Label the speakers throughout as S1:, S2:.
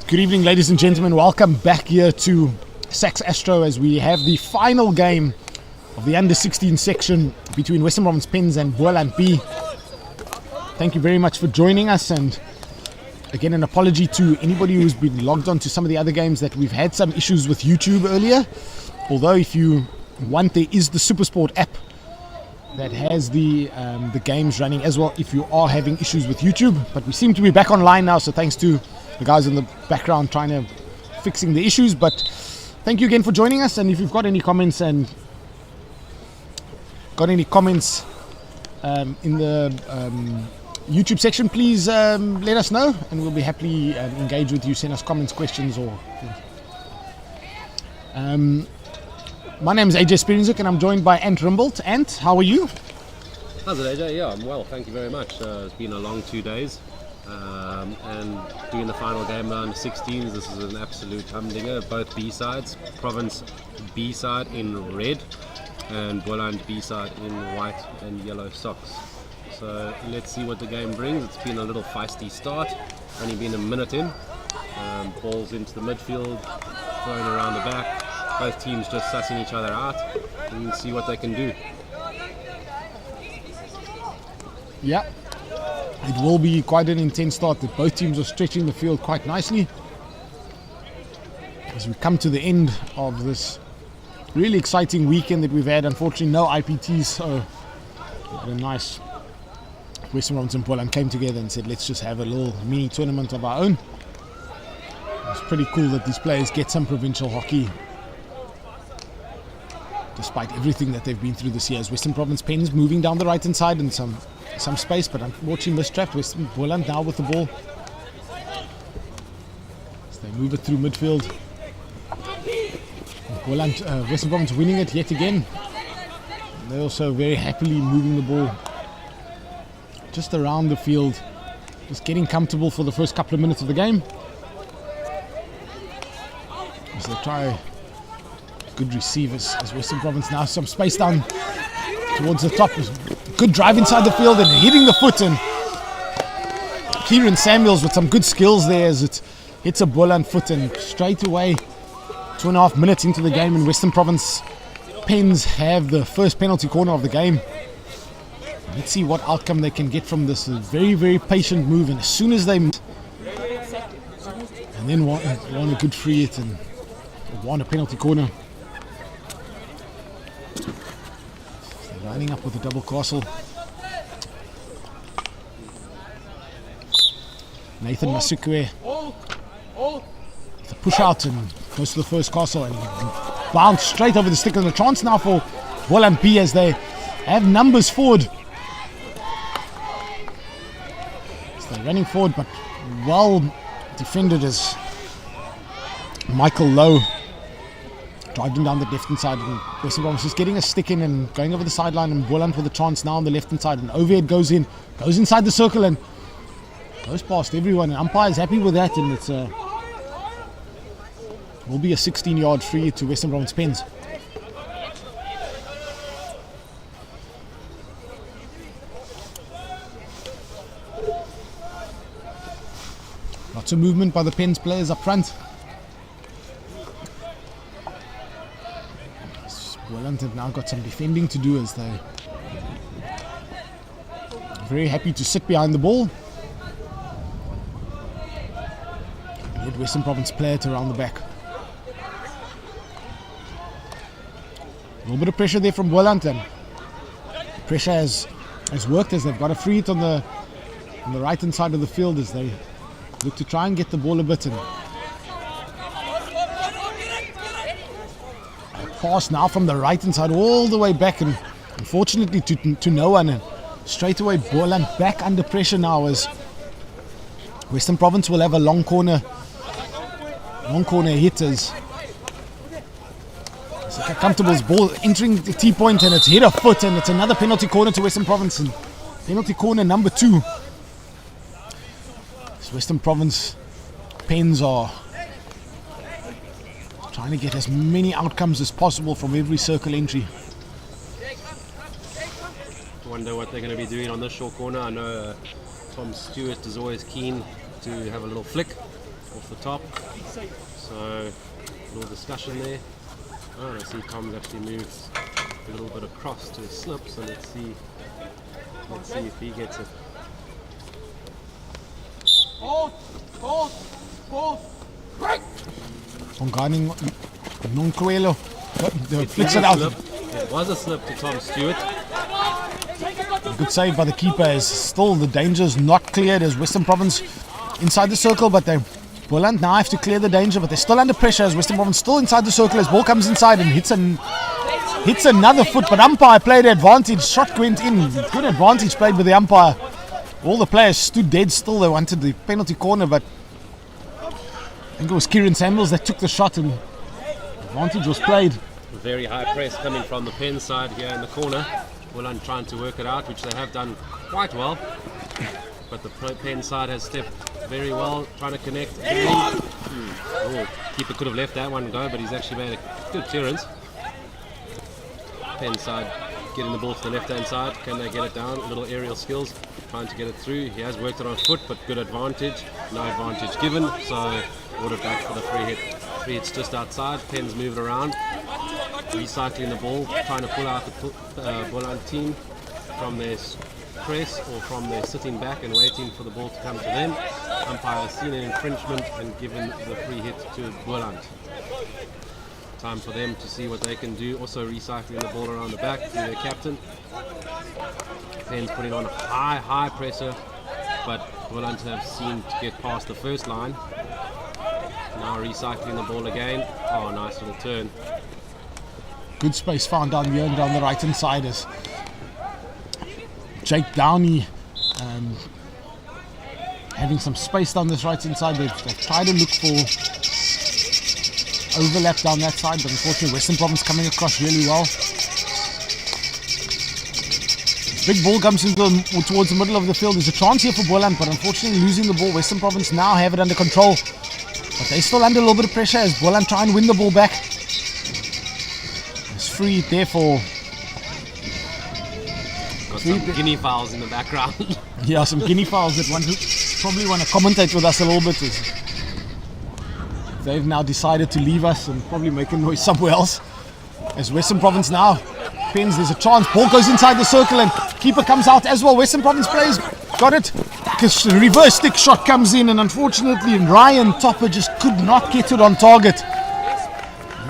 S1: Good evening, ladies and gentlemen. Welcome back here to Sax Astro as we have the final game of the under-16 section between Western Province Pens and Boland B. Thank you very much for joining us, and again an apology to anybody who's been logged on to some of the other games that we've had some issues with YouTube earlier. Although if you want, there is the SuperSport app that has the games running as well if you are having issues with YouTube. But we seem to be back online now, so thanks to the guys in the background trying to fixing the issues. But thank you again for joining us, and if you've got any comments in the YouTube section, please let us know and we'll be happily engage with you. Send us comments, questions, or my name is AJ Spirinzuk and I'm joined by Ant Rimbold. Ant, how are you?
S2: How's it, AJ? Yeah, I'm well, thank you very much. It's been a long 2 days, and doing the final game now in the 16s. This is an absolute humdinger. Both B-sides, Province B-side in red and Boland B-side in white and yellow socks. So let's see what the game brings. It's been a little feisty start, only been a minute in. Balls into the midfield, thrown around the back. Both teams just sussing each other out and see what they can do.
S1: Yeah, it will be quite an intense start. That both teams are stretching the field quite nicely as we come to the end of this really exciting weekend that we've had. Unfortunately, no IPTs, so a nice Western Province and Boland came together and said, let's just have a little mini tournament of our own. It's pretty cool that these players get some provincial hockey despite everything that they've been through this year. As Western Province Pens moving down the right hand midside in some space, but unfortunately mistrapped. Western Boland now with the ball as they move it through midfield. Boland, Western Province winning it yet again. And they're also very happily moving the ball just around the field, just getting comfortable for the first couple of minutes of the game as they try. Good receivers as Western Province now some space down towards the top. Good drive inside the field and hitting the foot, and Kieran Samuels with some good skills there as it hits a Boland foot, and straight away 2.5 minutes into the game and Western Province Pens have the first penalty corner of the game. Let's see what outcome they can get from this. A very, very patient move, and as soon as they and then want a good free hit and want a penalty corner. They're lining up with a double castle. Nathan Masukwe. The push out and goes to the first castle and bounce straight over the stick, and a chance now for Boland B as they have numbers forward. So they're running forward, but well defended as Michael Lowe driving down the left hand side, and Western Province just getting a stick in and going over the sideline, and Boland with a chance now on the left hand side, and overhead goes inside the circle and goes past everyone, and umpire is happy with that, and it's will be a 16-yard free to Western Province Pens. Lots of movement by the Pens players up front. Boland have now got some defending to do as they very happy to sit behind the ball. Let Western Province play it around the back. A little bit of pressure there from Boland, and pressure has worked as they've got a free hit on the right hand side of the field as they look to try and get the ball a bit, and a pass now from the right hand side all the way back, and unfortunately to no one, and straight away Boland back under pressure now as Western Province will have a long corner hitters. It's like a comfortable ball entering the T point, and it's hit a foot, and it's another penalty corner to Western Province, and penalty corner number 2. So Western Province Pens are trying to get as many outcomes as possible from every circle entry.
S2: I wonder what they're going to be doing on this short corner. I know Tom Stewart is always keen to have a little flick off the top, so a little discussion there. Oh, I see Tom's actually moved a little bit across to a slip, so let's see if he gets it.
S1: Ongani Nonkwelo flicks it out.
S2: It was a slip to Tom Stewart.
S1: Good save by the keeper. Is still the danger is not cleared as Western Province inside the circle, but they Boland now have to clear the danger, but they're still under pressure as Western Province still inside the circle as ball comes inside and hits another foot, but umpire played advantage. Shot went in. Good advantage played by the umpire. All the players stood dead still. They wanted the penalty corner, but I think it was Kieran Samuels that took the shot and advantage was played.
S2: Very high press coming from the Pen side here in the corner. Boland trying to work it out, which they have done quite well. But the Pen side has stepped very well, trying to connect. Keeper could have left that one go, but he's actually made a good clearance. Pen side getting the ball to the left-hand side. Can they get it down? Little aerial skills, trying to get it through. He has worked it on foot, but good advantage. No advantage given, so order back for the free hit. Free hit's just outside. Pen's moved around, recycling the ball, trying to pull out the Boland team from their press or from their sitting back and waiting for the ball to come to them. Umpire has seen an infringement and given the free hit to Boland. Time for them to see what they can do. Also recycling the ball around the back through their captain. Pen's putting on a high pressure, but Boland have seemed to get past the first line. Now recycling the ball again. Oh, nice little turn.
S1: Good space found down here and down the right hand side as Jake Downey having some space down this right hand side. They've tried to look for overlap down that side, but unfortunately Western Province coming across really well. Big ball comes towards the middle of the field. There's a chance here for Boland, but unfortunately losing the ball. Western Province now have it under control, but they're still under a little bit of pressure as Boland try and win the ball back. It's free there for
S2: some guinea fowls in the background.
S1: Yeah, some guinea fowls that probably want to commentate with us a little bit. They've now decided to leave us and probably make a noise somewhere else. As Western Province now Pens, there's a chance. Ball goes inside the circle and Keeper comes out as well. Western Province players got it. Because reverse stick shot comes in, and unfortunately Ryan Topper just could not get it on target.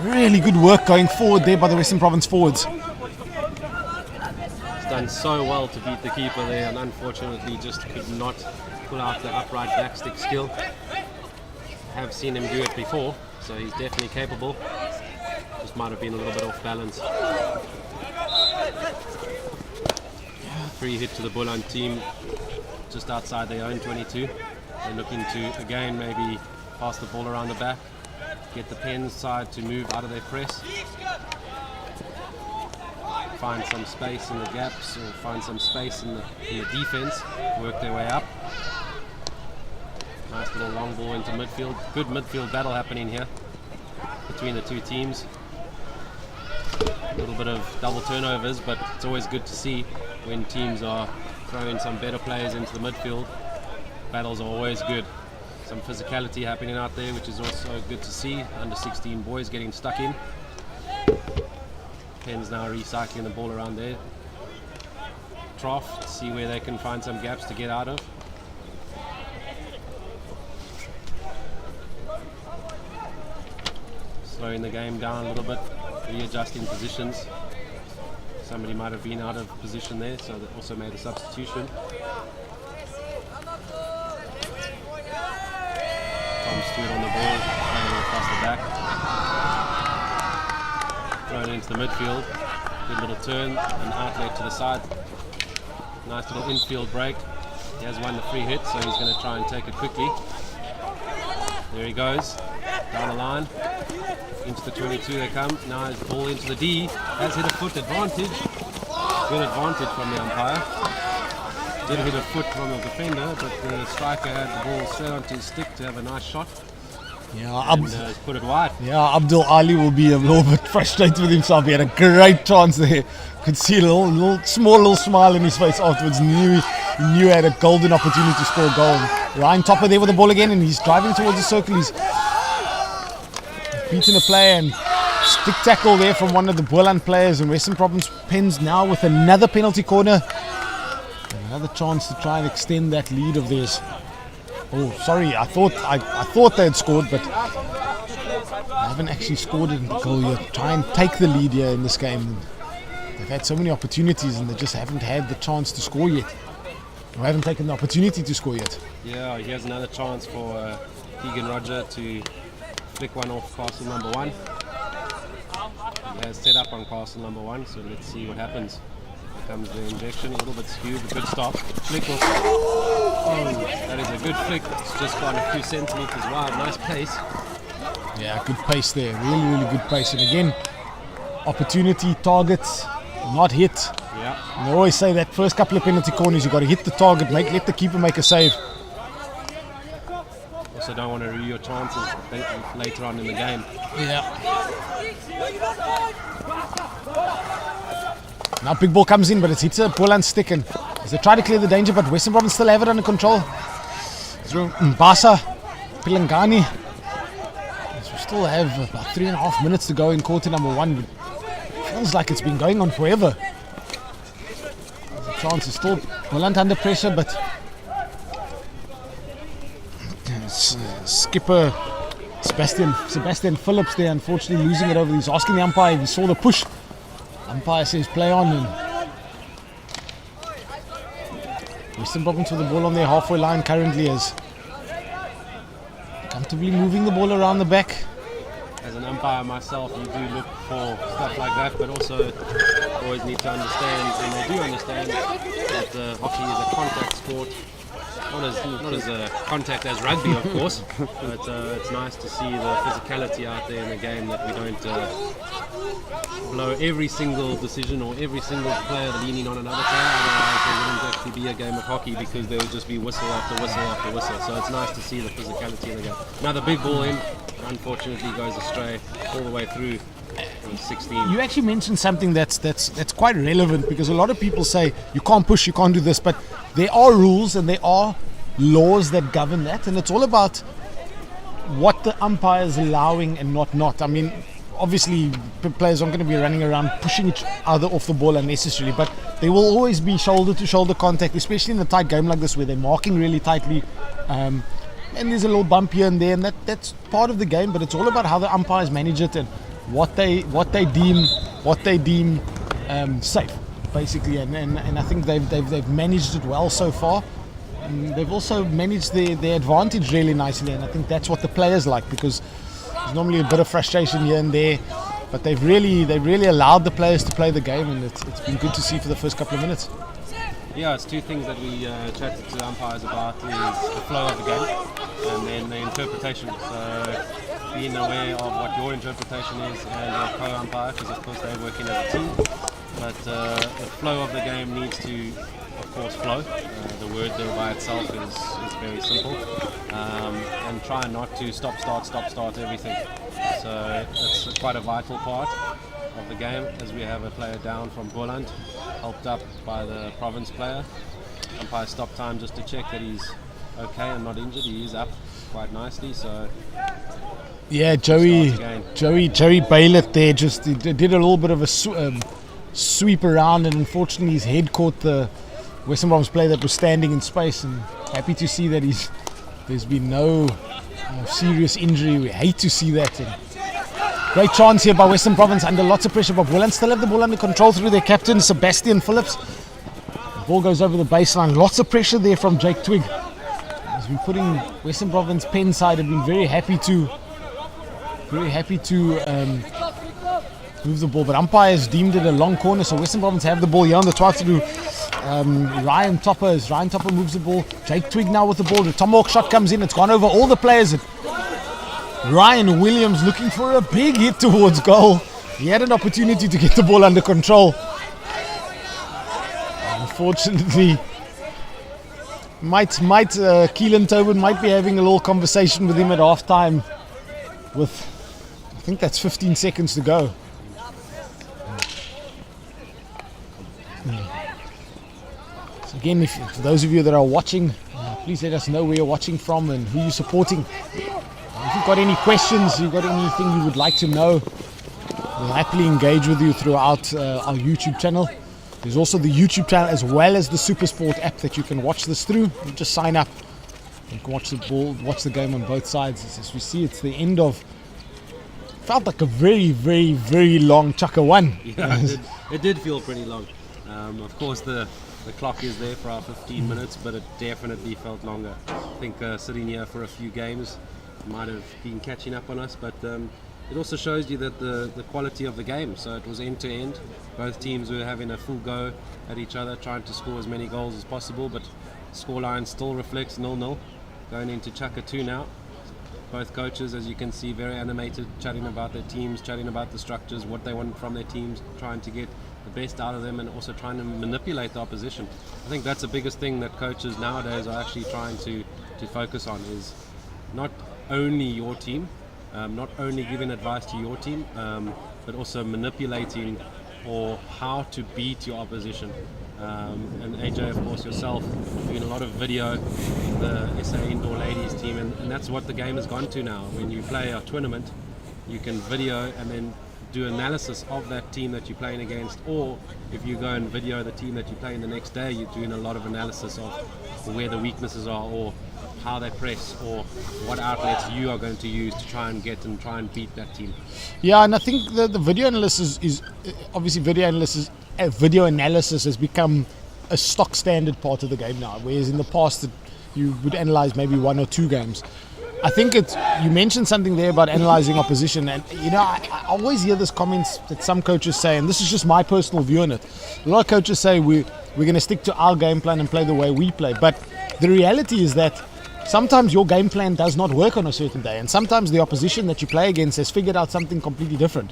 S1: Really good work going forward there by the Western Province forwards.
S2: He's done so well to beat the keeper there, and unfortunately just could not pull out the upright backstick skill. Have seen him do it before, so he's definitely capable. Just might have been a little bit off balance. Free hit to the Boland team, just outside their own 22. They're looking to again maybe pass the ball around the back, get the Pens side to move out of their press, find some space in the gaps or find some space in the defense, work their way up. Nice little long ball into midfield. Good midfield battle happening here between the two teams. A little bit of double turnovers, but it's always good to see when teams are throwing some better players into the midfield. Battles are always good. Some physicality happening out there, which is also good to see. Under 16 boys getting stuck in. Pens now recycling the ball around there. Trough, see where they can find some gaps to get out of. Slowing the game down a little bit, readjusting positions. Somebody might have been out of position there, so they also made a substitution. Tom Stewart on the ball, playing across the back. Thrown into the midfield. Good little turn, an outlet to the side. Nice little infield break. He has won the free hit, so he's going to try and take it quickly. There he goes, down the line. Into the 22 they come. Now his ball into the D. Has hit a foot advantage. Good advantage from the umpire. Did hit a foot from the defender, but the striker had the ball straight onto his stick to have a nice shot.
S1: Yeah,
S2: and put it wide.
S1: Yeah, Abdul Ali will be a little bit frustrated with himself. He had a great chance there. Could see a little smile in his face afterwards. Knew he had a golden opportunity to score a goal. Ryan Topper there with the ball again, and he's driving towards the circle. He's beating a player, and stick tackle there from one of the Boland players, and Western Province Pens now with another penalty corner. Another chance to try and extend that lead of theirs. Oh, sorry, I thought they had scored, but I haven't actually scored a goal yet. Try and take the lead here in this game. They've had so many opportunities, and they just haven't had the chance to score yet. Or haven't taken the opportunity to score yet.
S2: Yeah, here's another chance for Keegan Roger to flick one off castle number 1. He has set up on castle number 1, so let's see what happens. Here comes the injection, a little bit skewed, a good stop. Flick off. Oh, that is a good flick. It's just gone a few centimeters wide. Nice pace.
S1: Yeah, good pace there. Really, really good pace. And again, opportunity, targets, not hit.
S2: Yeah.
S1: And they always say that first couple of penalty corners, you've got to hit the target, let the keeper make a save.
S2: Also don't want to ruin your chances later on in the game.
S1: Yeah. Now big ball comes in, but it's hit a Boland stick, and as they try to clear the danger, but Western Province still have it under control. Through Mbasa, Pilangani. So we still have about 3.5 minutes to go in quarter number 1. But it feels like it's been going on forever. The chance is still Boland under pressure, but skipper Sebastian Phillips there, unfortunately losing it over. He's asking the umpire if he saw the push. Umpire says play on, and Western Province with the ball on their halfway line currently, is comfortably moving the ball around the back.
S2: As an umpire myself, you do look for stuff like that, but also always need to understand, and they do understand, that hockey is a contact sport. Not as a contact as rugby, of course, but it's nice to see the physicality out there in the game, that we don't blow every single decision or every single player leaning on another player. Otherwise there wouldn't actually be a game of hockey, because there would just be whistle after whistle after whistle. So it's nice to see the physicality in the game. Another big ball in, unfortunately goes astray all the way through. 16.
S1: You actually mentioned something that's quite relevant, because a lot of people say you can't push, you can't do this, but there are rules and there are laws that govern that, and it's all about what the umpire is allowing and not. I mean, obviously players aren't going to be running around pushing each other off the ball unnecessarily, but there will always be shoulder to shoulder contact, especially in a tight game like this where they're marking really tightly, and there's a little bump here and there, and that's part of the game. But it's all about how the umpires manage it and what they deem safe, basically, and I think they've managed it well so far. They've also managed their advantage really nicely, and I think that's what the players like, because there's normally a bit of frustration here and there, but they've really allowed the players to play the game, and it's been good to see for the first couple of minutes.
S2: Yeah, it's two things that we chatted to the umpires about: is the flow of the game and then the interpretation. So being aware of what your interpretation is and your co-umpire, because of course they're working as a team. But the flow of the game needs to, of course, flow. The word there by itself is very simple, and try not to stop, start everything. So that's quite a vital part of the game, as we have a player down from Boland, helped up by the province player. Umpire stopped time just to check that he's okay and not injured. He is up quite nicely. So
S1: yeah, Joey Boland there just did a little bit of a sweep around, and unfortunately his head caught the Western Province player that was standing in space, and happy to see that there's been no serious injury. We hate to see that. And great chance here by Western Province under lots of pressure, but Boland still have the ball under control through their captain Sebastian Phillips. The ball goes over the baseline. Lots of pressure there from Jake Twig. As we're putting Western Province pen side have been very happy to move the ball, but umpires deemed it a long corner, so Western Province have the ball here on the 12th through Ryan Topper. As Ryan Topper moves the ball, Jake Twig now with the ball. The tomahawk shot comes in. It's gone over all the players. Ryan Williams looking for a big hit towards goal. He had an opportunity to get the ball under control. Unfortunately, Keelan Tobin might be having a little conversation with him at half time with, I think that's 15 seconds to go. So again, for those of you that are watching, please let us know where you're watching from and who you're supporting. If you've got any questions, you've got anything you would like to know, we'll happily engage with you throughout our YouTube channel. There's also the YouTube channel as well as the SuperSport app that you can watch this through. You just sign up. You can watch the game on both sides. As we see, it's the end of, felt like a very, very, very long Chaka 1.
S2: Yeah, it did feel pretty long. Of course, the clock is there for our 15 minutes, but it definitely felt longer. I think sitting here for a few games might have been catching up on us, but it also shows you that the quality of the game. So it was end to end. Both teams were having a full go at each other, trying to score as many goals as possible, but scoreline still reflects 0-0. Going into Chaka 2 now. Both coaches, as you can see, very animated, chatting about their teams, chatting about the structures, what they want from their teams, trying to get the best out of them, and also trying to manipulate the opposition. I think that's the biggest thing that coaches nowadays are actually trying to focus on, is not only your team, not only giving advice to your team, but also manipulating or how to beat your opposition. And AJ, of course, yourself, doing a lot of video, the SA Indoor Ladies team, and that's what the game has gone to now. When you play a tournament, you can video and then do analysis of that team that you're playing against, or if you go and video the team that you're playing the next day, you're doing a lot of analysis of where the weaknesses are, or how they press, or what outlets you are going to use to try and beat that team. Yeah,
S1: and I think the video analysis is obviously video analysis has become a stock standard part of the game now, whereas in the past you would analyze maybe one or two games. I think you mentioned something there about analyzing opposition, and I always hear this comments that some coaches say, and this is just my personal view on it. A lot of coaches say we're going to stick to our game plan and play the way we play, but the reality is that sometimes your game plan does not work on a certain day, and sometimes the opposition that you play against has figured out something completely different.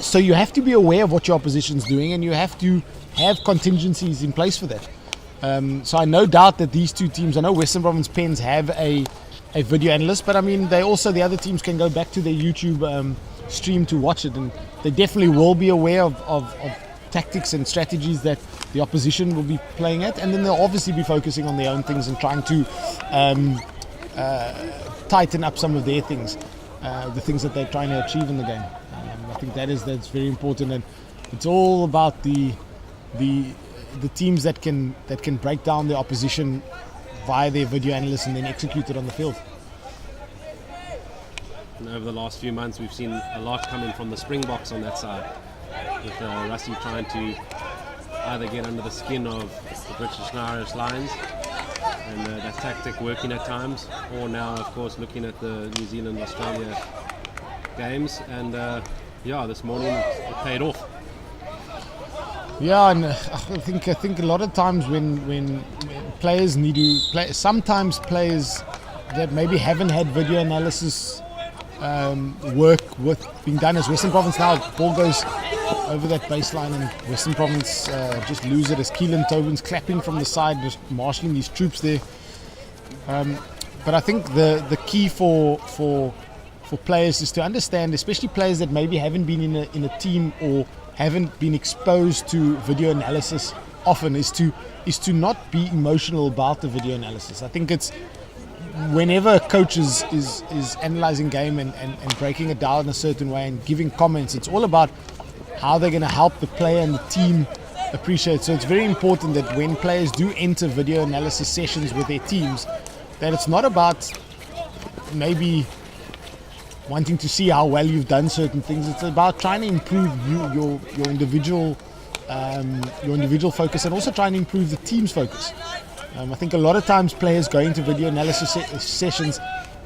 S1: So you have to be aware of what your opposition's doing, and you have to have contingencies in place for that. So I no doubt that these two teams, I know Western Province Pens have a video analyst, but I mean, the other teams can go back to their YouTube stream to watch it, and they definitely will be aware of tactics and strategies that the opposition will be playing at, and then they'll obviously be focusing on their own things and trying to tighten up some of their things, the things that they're trying to achieve in the game. think that's very important, and it's all about the teams that can break down the opposition via their video analysts and then execute it on the field.
S2: And over the last few months, we've seen a lot coming from the Springboks on that side, with Rassie trying to either get under the skin of the British and Irish Lions and that tactic working at times, or now, of course, looking at the New Zealand-Australia games, and this morning it paid off.
S1: Yeah, and I think a lot of times when players need to play, sometimes players that maybe haven't had video analysis work with being done as Western Province now, ball goes over that baseline and Western Province just lose it as Keelan Tobin's clapping from the side, just marshalling these troops there. But I think the key for players is to understand, especially players that maybe haven't been in a team or haven't been exposed to video analysis often, is to not be emotional about the video analysis. I think it's whenever a coach is analysing game and breaking it down in a certain way and giving comments, it's all about how they're going to help the player and the team appreciate. So it's very important that when players do enter video analysis sessions with their teams, that it's not about maybe wanting to see how well you've done certain things. It's about trying to improve your individual focus, and also trying to improve the team's focus. I think a lot of times players go into video analysis sessions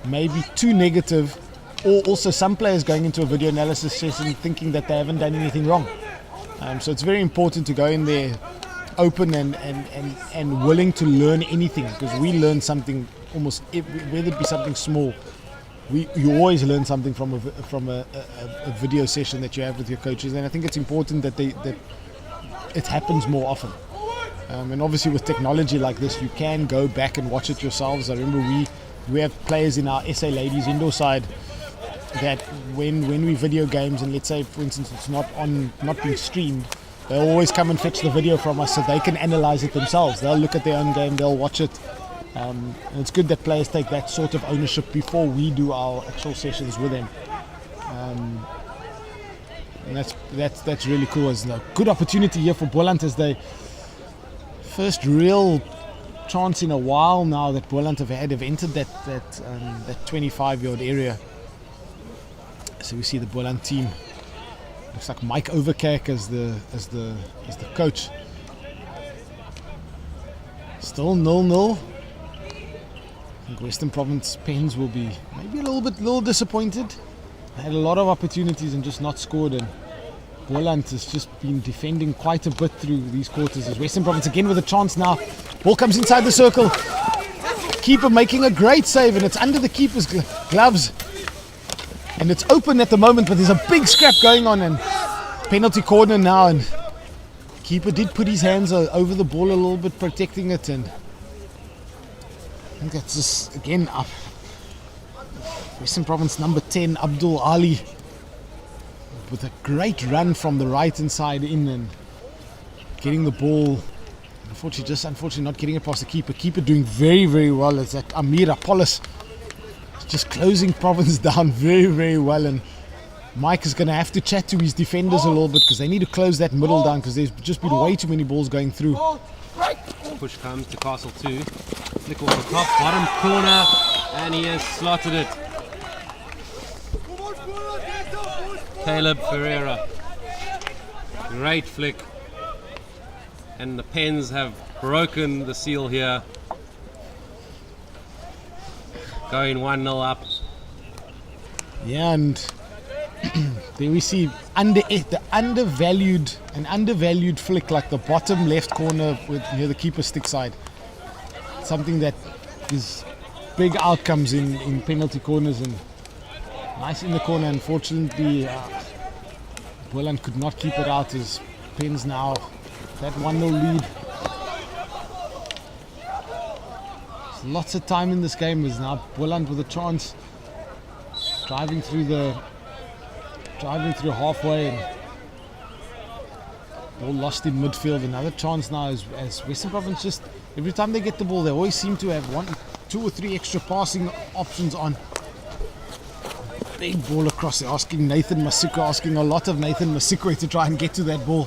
S1: maybe too negative, or also some players going into a video analysis session thinking that they haven't done anything wrong. So it's very important to go in there open and willing to learn anything, because we learn something almost whether it be something small. You always learn something from a video session that you have with your coaches, and I think it's important that it happens more often. And obviously with technology like this, you can go back and watch it yourselves. I remember we have players in our SA Ladies indoor side that when we video games, and let's say for instance it's not being streamed, they'll always come and fetch the video from us so they can analyze it themselves. They'll look at their own game, they'll watch it. And it's good that players take that sort of ownership before we do our actual sessions with them. And that's really cool. It's a good opportunity here for Boland as they first real chance in a while now that Boland have entered that 25-yard area. So we see the Boland team. Looks like Mike Overkerk as the coach. Still 0-0. I think Western Province Pens will be maybe a little disappointed. They had a lot of opportunities and just not scored, and Boland has just been defending quite a bit through these quarters. As Western Province again with a chance now. Ball comes inside the circle. Keeper making a great save, and it's under the keeper's gloves. And it's open at the moment, but there's a big scrap going on, and penalty corner now. And keeper did put his hands over the ball a little bit, protecting it, and I think that's just again up. Western Province number 10, Abdul Ali, with a great run from the right hand side in and getting the ball. Unfortunately not getting it past the keeper. Keeper doing very, very well. It's that Amir Apollos just closing Province down very, very well. And Mike is going to have to chat to his defenders a little bit, because they need to close that middle down, because there's just been way too many balls going through.
S2: Push comes to Castle 2. Flick off the top, bottom corner, and he has slotted it. Caleb Ferreira. Great flick. And the Pens have broken the seal here. Going 1-0 up.
S1: Yeah, and there we see the undervalued flick, like the bottom left corner with near the keeper stick side. Something that is big outcomes in penalty corners, and nice in the corner. Unfortunately, Boland could not keep it out as Pens now that 1-0 lead. There's lots of time in this game. Is now Boland with a chance, driving through halfway, and ball lost in midfield. Another chance now as Western Province, just every time they get the ball, they always seem to have 1, 2 or 3 extra passing options on. big ball across. They're asking Nathan Masuka, asking a lot of Nathan Masuka to try and get to that ball.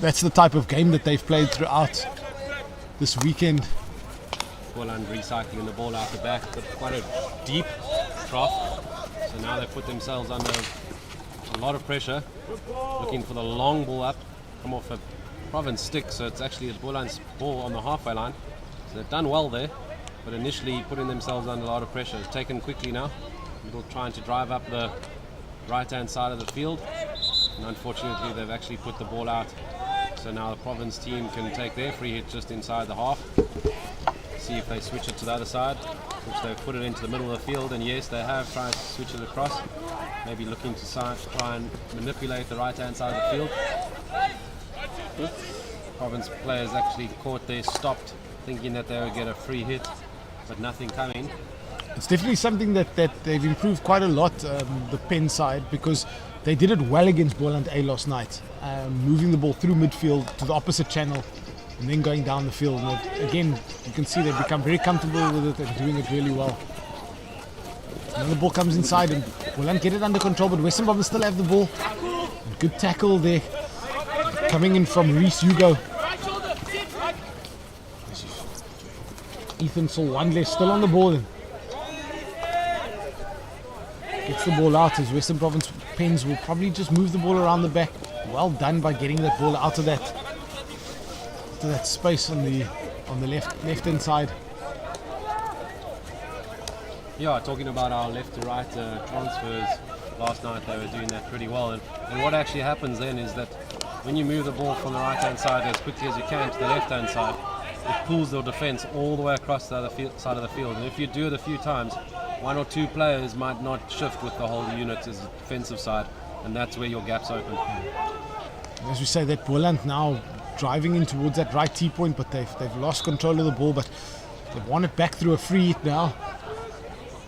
S1: That's the type of game that they've played throughout this weekend.
S2: Boland recycling the ball out the back, but quite a deep trough. So now they put themselves under a lot of pressure, looking for the long ball up, come off a Province stick, so it's actually a Boland's ball on the halfway line. So they've done well there, but initially putting themselves under a lot of pressure. It's taken quickly now. Middle trying to drive up the right-hand side of the field, and unfortunately they've actually put the ball out. So now the Province team can take their free hit just inside the half. See if they switch it to the other side, which they've put it into the middle of the field, and yes, they have tried to switch it across, maybe looking to try and manipulate the right-hand side of the field. Province players actually caught there, stopped, thinking that they would get a free hit, but nothing coming.
S1: It's definitely something that they've improved quite a lot, the Penn side, because they did it well against Boland A last night, moving the ball through midfield to the opposite channel and then going down the field. And again, you can see they've become very comfortable with it and doing it really well. Now the ball comes inside and Boland get it under control, but Western Province still have the ball. Good tackle there, coming in from Reese Hugo. Ethan Solwandle still on the ball and gets the ball out as Western Province Pens will probably just move the ball around the back. Well done by getting that ball out of that space on the left hand side.
S2: Yeah, talking about our left to right transfers, last night they were doing that pretty well. And what actually happens then is that when you move the ball from the right hand side as quickly as you can to the left hand side, it pulls your defense all the way across the other side of the field. And if you do it a few times, one or two players might not shift with the whole unit as a defensive side, and that's where your gaps open.
S1: As we say, that Boland now driving in towards that right T point, but they've lost control of the ball, but they've won it back through a free hit now.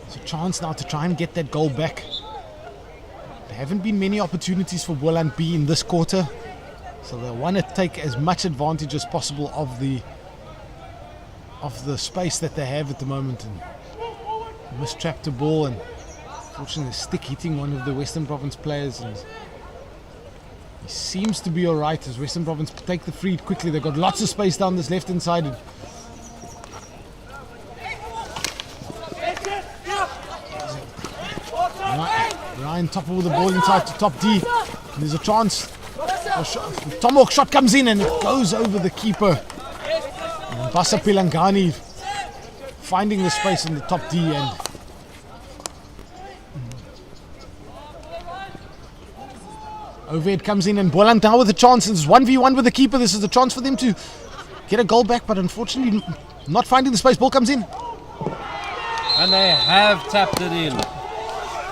S1: It's a chance now to try and get that goal back. There haven't been many opportunities for Boland B in this quarter, so they want to take as much advantage as possible of the space that they have at the moment. And mistrapped the ball, and fortunately stick hitting one of the Western Province players, and he seems to be alright as Western Province take the free quickly. They've got lots of space down this left hand side. Ryan top of the ball inside to top D. And there's a chance. Tomahawk shot comes in and it goes over the keeper. And Basa Pilangani finding the space in the top D end. Overhead comes in and Boland now with a chance. It's 1v1 with the keeper. This is a chance for them to get a goal back, but unfortunately not finding the space. Ball comes in.
S2: And they have tapped it in.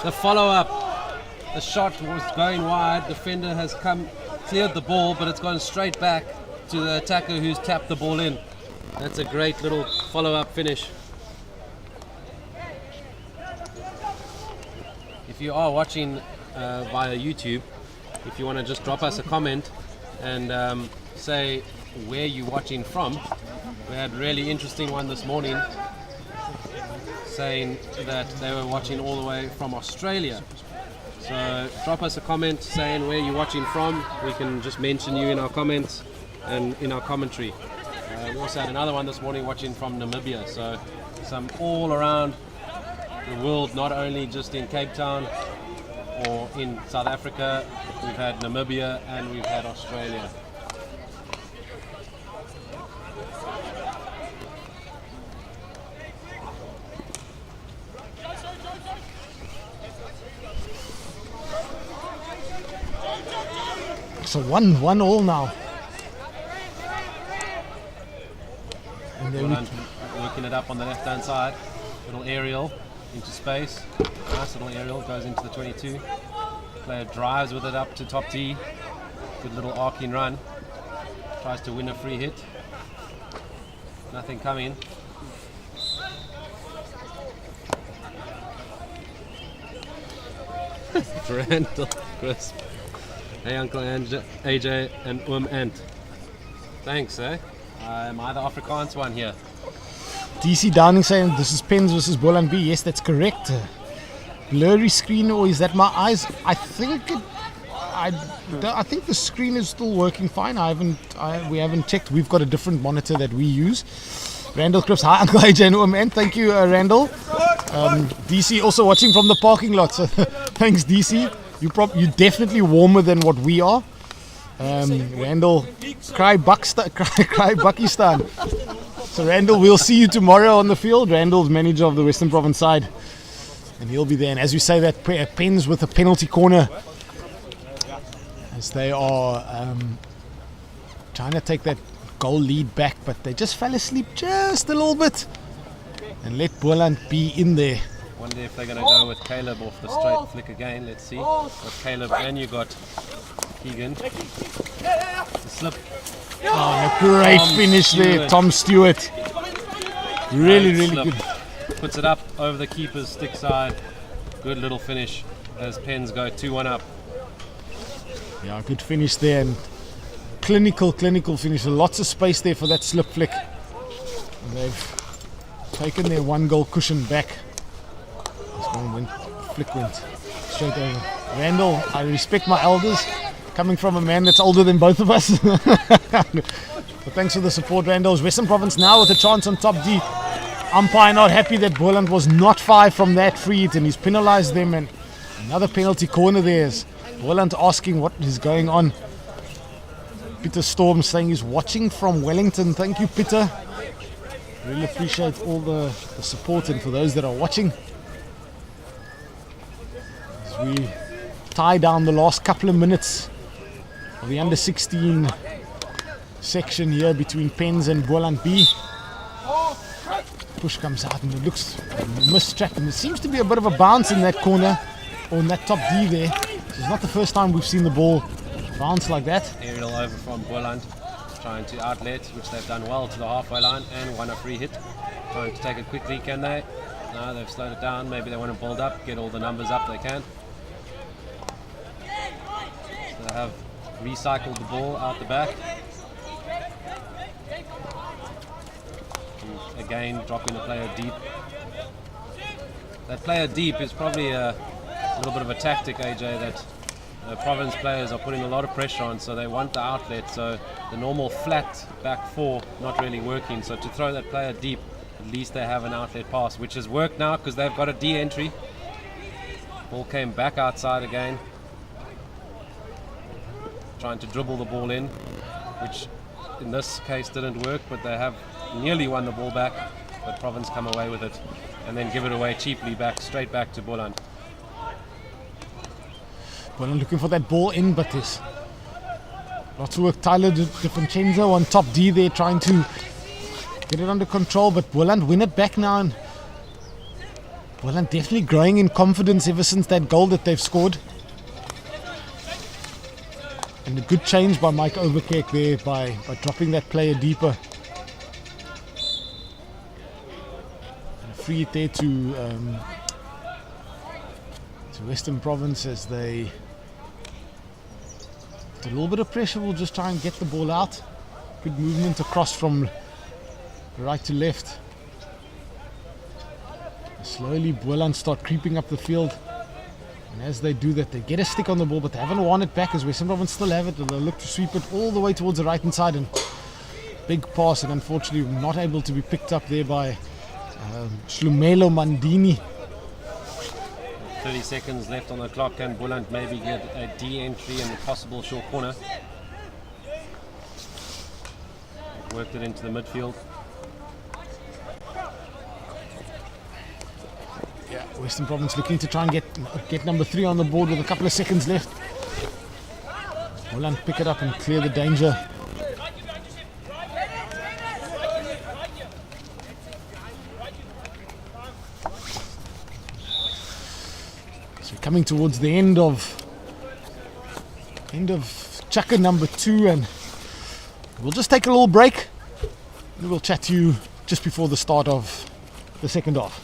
S2: The follow-up. The shot was going wide. Defender has cleared the ball, but it's gone straight back to the attacker who's tapped the ball in. That's a great little follow-up finish. If you are watching via YouTube, if you want to just drop us a comment and say where you're watching from. We had a really interesting one this morning saying that they were watching all the way from Australia. So drop us a comment saying where you're watching from. We can just mention you in our comments and in our commentary. We also had another one this morning watching from Namibia. So some all around the world, not only just in Cape Town or in South Africa. We've had Namibia and we've had Australia.
S1: So 1-1 now. And
S2: Boland working it up on the left hand side. Little aerial into space. Nice little aerial, goes into the 22. Player drives with it up to top D. Good little arcing run. Tries to win a free hit. Nothing coming. Randall Crisp. Hey Uncle AJ and Ant. Thanks, eh? Am I the Afrikaans one here?
S1: DC Downing saying this is Pens versus Boland B. Yes, that's correct. blurry screen, or is that my eyes? I think I think the screen is still working fine. We haven't checked. We've got a different monitor that we use. Randall Cripps, hi Uncle AJ and man. Thank you, Randall. DC also watching from the parking lot. So thanks, DC. You're definitely warmer than what we are. Randall, cry Buckistan. So Randall, we'll see you tomorrow on the field. Randall's manager of the Western Province side, and he'll be there. And as you say, that Pens with a penalty corner, as they are trying to take that goal lead back, but they just fell asleep just a little bit and let Boland be in there.
S2: Wonder if they're going to go with Caleb off the straight flick again. Let's see. Got Caleb and you got Keegan. The slip.
S1: Oh, a great finish there, Tom Stewart. Really good.
S2: Puts it up over the keeper's stick side. Good little finish as Pens go 2-1 up.
S1: Yeah, good finish there, and clinical finish. Lots of space there for that slip flick. And they've taken their 1-goal cushion back. This one flick went straight over. Randall, I respect my elders, coming from a man that's older than both of us. But thanks for the support, Randall. Western Province now with a chance on top D. Umpire not happy that Boland was not 5 from that free hit, and he's penalised them, and another penalty corner there. Boland asking what is going on. Peter Storm saying he's watching from Wellington. Thank you, Peter. Really appreciate all the support, and for those that are watching, as we tie down the last couple of minutes of the under 16 section here between Pens and Boland B. Push comes out and it looks mistrapped, and there seems to be a bit of a bounce in that corner, or in that top D there. It's not the first time we've seen the ball bounce like that.
S2: Aerial over from Boland, trying to outlet, which they've done well to the halfway line, and won a free hit. Trying to take it quickly, can they? No, they've slowed it down. Maybe they want to build up, get all the numbers up they can. So they have recycled the ball out the back. And again, dropping the player deep. That player deep is probably a little bit of a tactic, AJ, that Province players are putting a lot of pressure on, so they want the outlet, so the normal flat back four not really working, so to throw that player deep, at least they have an outlet pass, which has worked now because they've got a D entry. Ball came back outside again, trying to dribble the ball in, which in this case didn't work, but they have nearly won the ball back, but Province come away with it and then give it away cheaply straight back to Boland.
S1: Boland looking for that ball in, but there's lots of work. Tyler DiFincenzo on top D there, trying to get it under control, but Boland win it back now, and Boland definitely growing in confidence ever since that goal that they've scored. And a good change by Mike Overkerk there by dropping that player deeper. And a free hit there to Western Province as they, with a little bit of pressure, will just try and get the ball out. Good movement across from right to left. Slowly Boland start creeping up the field, and as they do that, they get a stick on the ball, but they haven't won it back as Western Province still have it, and they'll look to sweep it all the way towards the right hand side, and big pass, and unfortunately not able to be picked up there by Shlumelo Mandini.
S2: 30 seconds left on the clock, and Boland maybe get a D entry in the possible short corner. Worked it into the midfield.
S1: Yeah, Western Province looking to try and get number 3 on the board with a couple of seconds left. Boland pick it up and clear the danger. So coming towards the end of chukka number 2, and we'll just take a little break and we'll chat to you just before the start of the second half.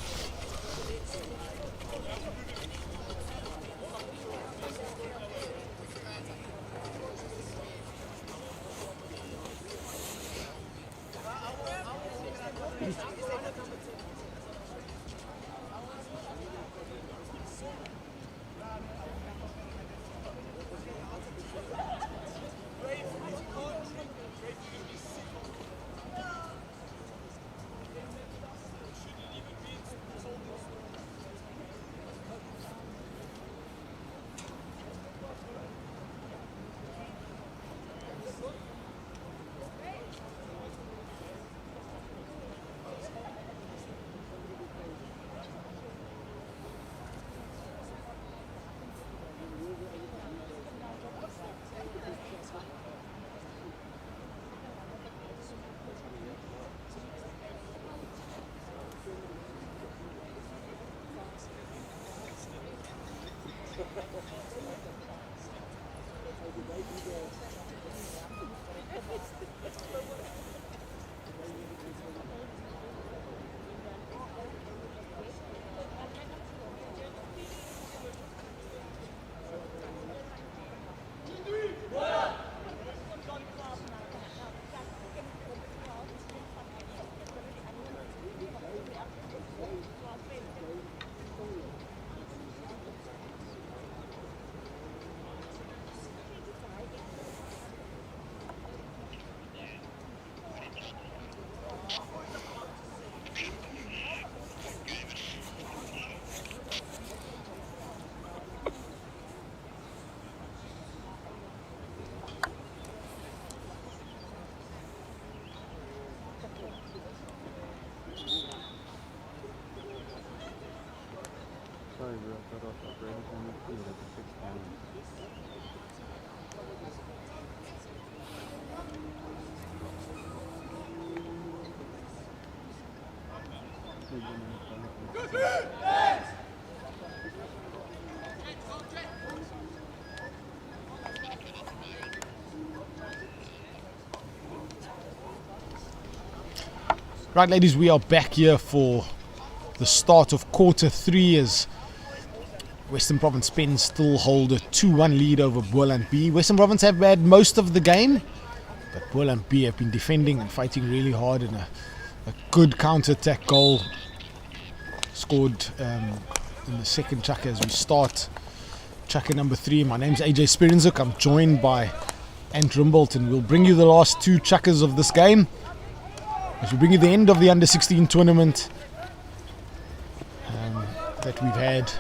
S1: Right, ladies, we are back here for the start of quarter 3 as Western Province Pens still hold a 2-1 lead over Boland B. Western Province have had most of the game, but Boland B have been defending and fighting really hard, and a good counter-attack goal scored in the second chukka as we start chukka number 3. My name's AJ Spirinzuk. I'm joined by Ant Rimbolt, and we'll bring you the last 2 chukkas of this game as we bring you the end of the under-16 tournament that we've had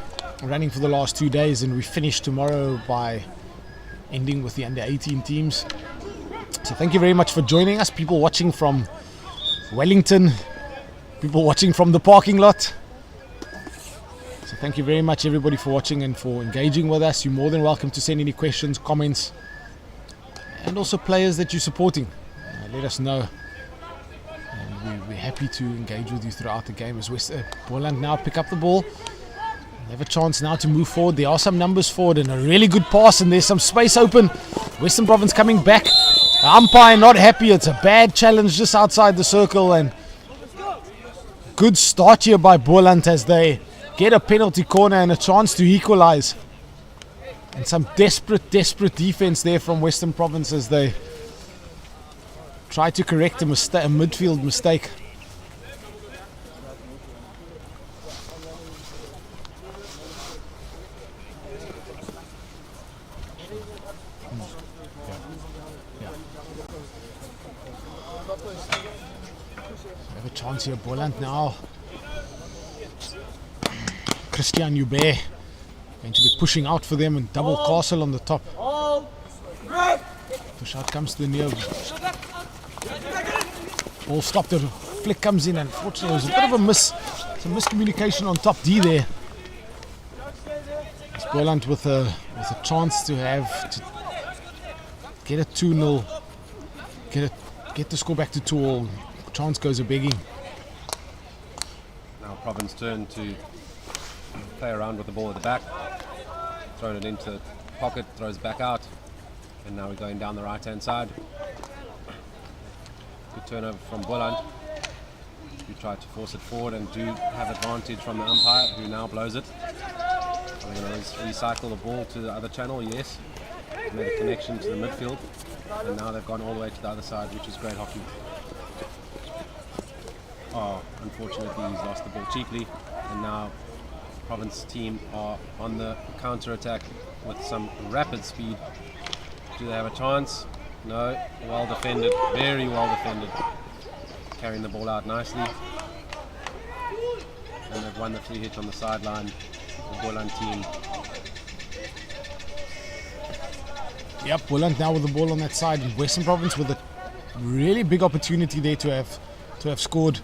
S1: running for the last 2 days, and we finish tomorrow by ending with the under-18 teams. So thank you very much for joining us, people watching from Wellington, people watching from the parking lot. So thank you very much, everybody, for watching and for engaging with us. You're more than welcome to send any questions, comments, and also players that you're supporting. Let us know. We're happy to engage with you throughout the game as Boland now pick up the ball. They have a chance now to move forward. There are some numbers forward and a really good pass, and there's some space open. Western Province coming back. The umpire not happy. It's a bad challenge just outside the circle, and good start here by Boland as they get a penalty corner and a chance to equalize. And some desperate defense there from Western Province as they try to correct a midfield mistake. We have a chance here, Boland now. Christian Joubert going to be pushing out for them, and double castle on the top. Push out comes to the near. Ball stopped, the flick comes in, and unfortunately it was a bit of some miscommunication on top D there. It's Boland with a chance to get a 2-0, get the score back to 2-all. Chance goes a begging.
S2: Now Province turn to play around with the ball at the back, throwing it into the pocket, throws back out, and now we're going down the right hand side. Good turnover from Boland, who tried to force it forward and do have advantage from the umpire, who now blows it. Are they going to recycle the ball to the other channel? Yes. Made a connection to the midfield, and now they've gone all the way to the other side, which is great hockey. Oh, unfortunately he's lost the ball cheaply, and now Province team are on the counter attack with some rapid speed. Do they have a chance? No. Well defended, very well defended. Carrying the ball out nicely. And they've won the free hit on the sideline, the Boland team.
S1: Yep, Boland now with the ball on that side, and Western Province with a really big opportunity there to have scored.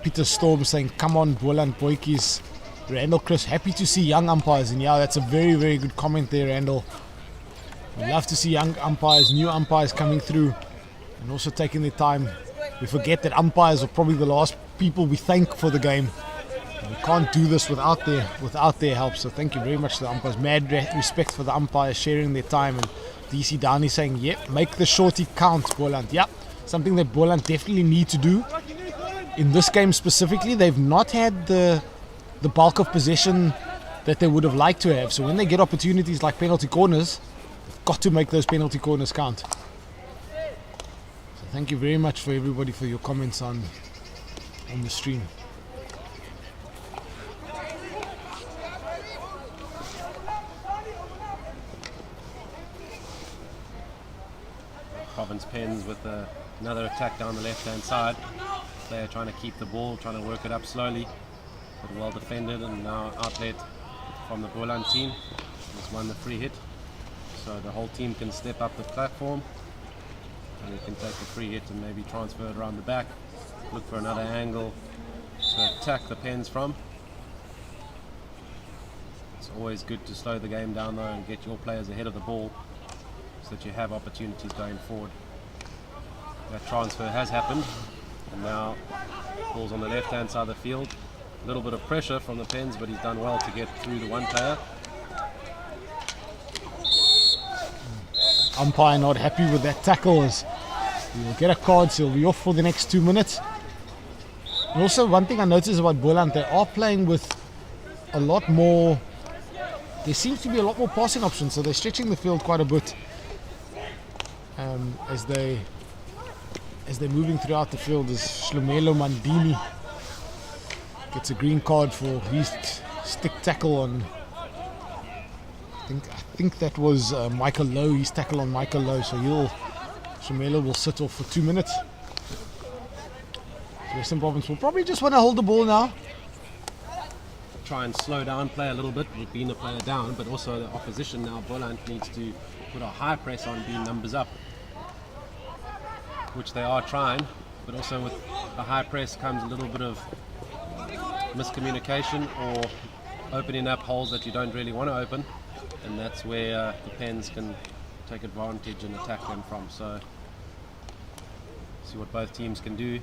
S1: Peter Storm saying, "Come on, Boland boykies." Randall Chris, happy to see young umpires, and yeah, that's a very, very good comment there, Randall. We love to see young umpires, new umpires coming through, and also taking their time. We forget that umpires are probably the last people we thank for the game. We can't do this without their help. So thank you very much to the umpires. Mad respect for the umpires sharing their time. And DC Dani saying, "Yep, make the shorty count, Boland." Yep, something that Boland definitely need to do. In this game specifically, they've not had the bulk of possession that they would have liked to have. So when they get opportunities like penalty corners, they've got to make those penalty corners count. So thank you very much for everybody for your comments on the stream.
S2: Province Pens with another attack down the left hand side. They're trying to keep the ball, trying to work it up slowly, but well defended, and now outlet from the Boland team has won the free hit, so the whole team can step up the platform and we can take the free hit and maybe transfer it around the back, look for another angle to attack the Pens from. always good to slow the game down though and get your players ahead of the ball so that you have opportunities going forward. That transfer has happened, and now ball's on the left hand side of the field. A little bit of pressure from the Pens, but he's done well to get through the one player.
S1: Umpire not happy with that tackle, as he will get a card, so he'll be off for the next 2 minutes. And also, one thing I noticed about Boland, they are playing with a lot more. There seems to be a lot more passing options, so they're stretching the field quite a bit as they're moving throughout the field. As Shlomelo Mandini gets a green card for his stick tackle on, I think that was Michael Lowe, his tackle on Michael Lowe, so Shlomelo will sit off for 2 minutes. So Western Province will probably just want to hold the ball now.
S2: Try and slow down, play a little bit with being a player down, but also the opposition now, Boland needs to put a high press on being numbers up, which they are trying, but also with a high press comes a little bit of miscommunication or opening up holes that you don't really want to open, and that's where the Pens can take advantage and attack them from. So see what both teams can do.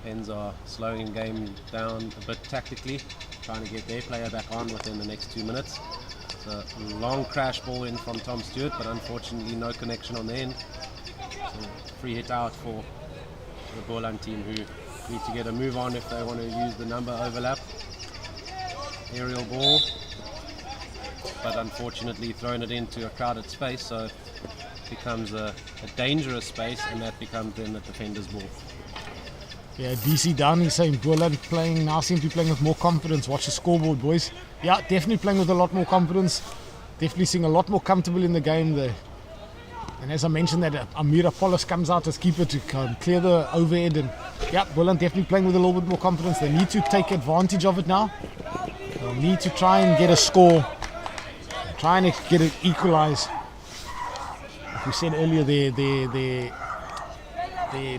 S2: Pens are slowing the game down a bit tactically, trying to get their player back on within the next 2 minutes. It's a long crash ball in from Tom Stewart, but unfortunately no connection on the end. So free hit out for the Boland team, who need to get a move on if they want to use the number overlap. Aerial ball, but unfortunately thrown it into a crowded space, so it becomes a dangerous space, and that becomes then the defender's ball.
S1: Yeah, DC Downey saying Boland now seem to be playing with more confidence. Watch the scoreboard, boys. Yeah, definitely playing with a lot more confidence. Definitely seeing a lot more comfortable in the game there. And as I mentioned, that Amira Polis comes out as keeper to clear the overhead. And yeah, Boland definitely playing with a little bit more confidence. They need to take advantage of it now. They'll need to try and get a score. Trying to get it equalised. Like we said earlier, the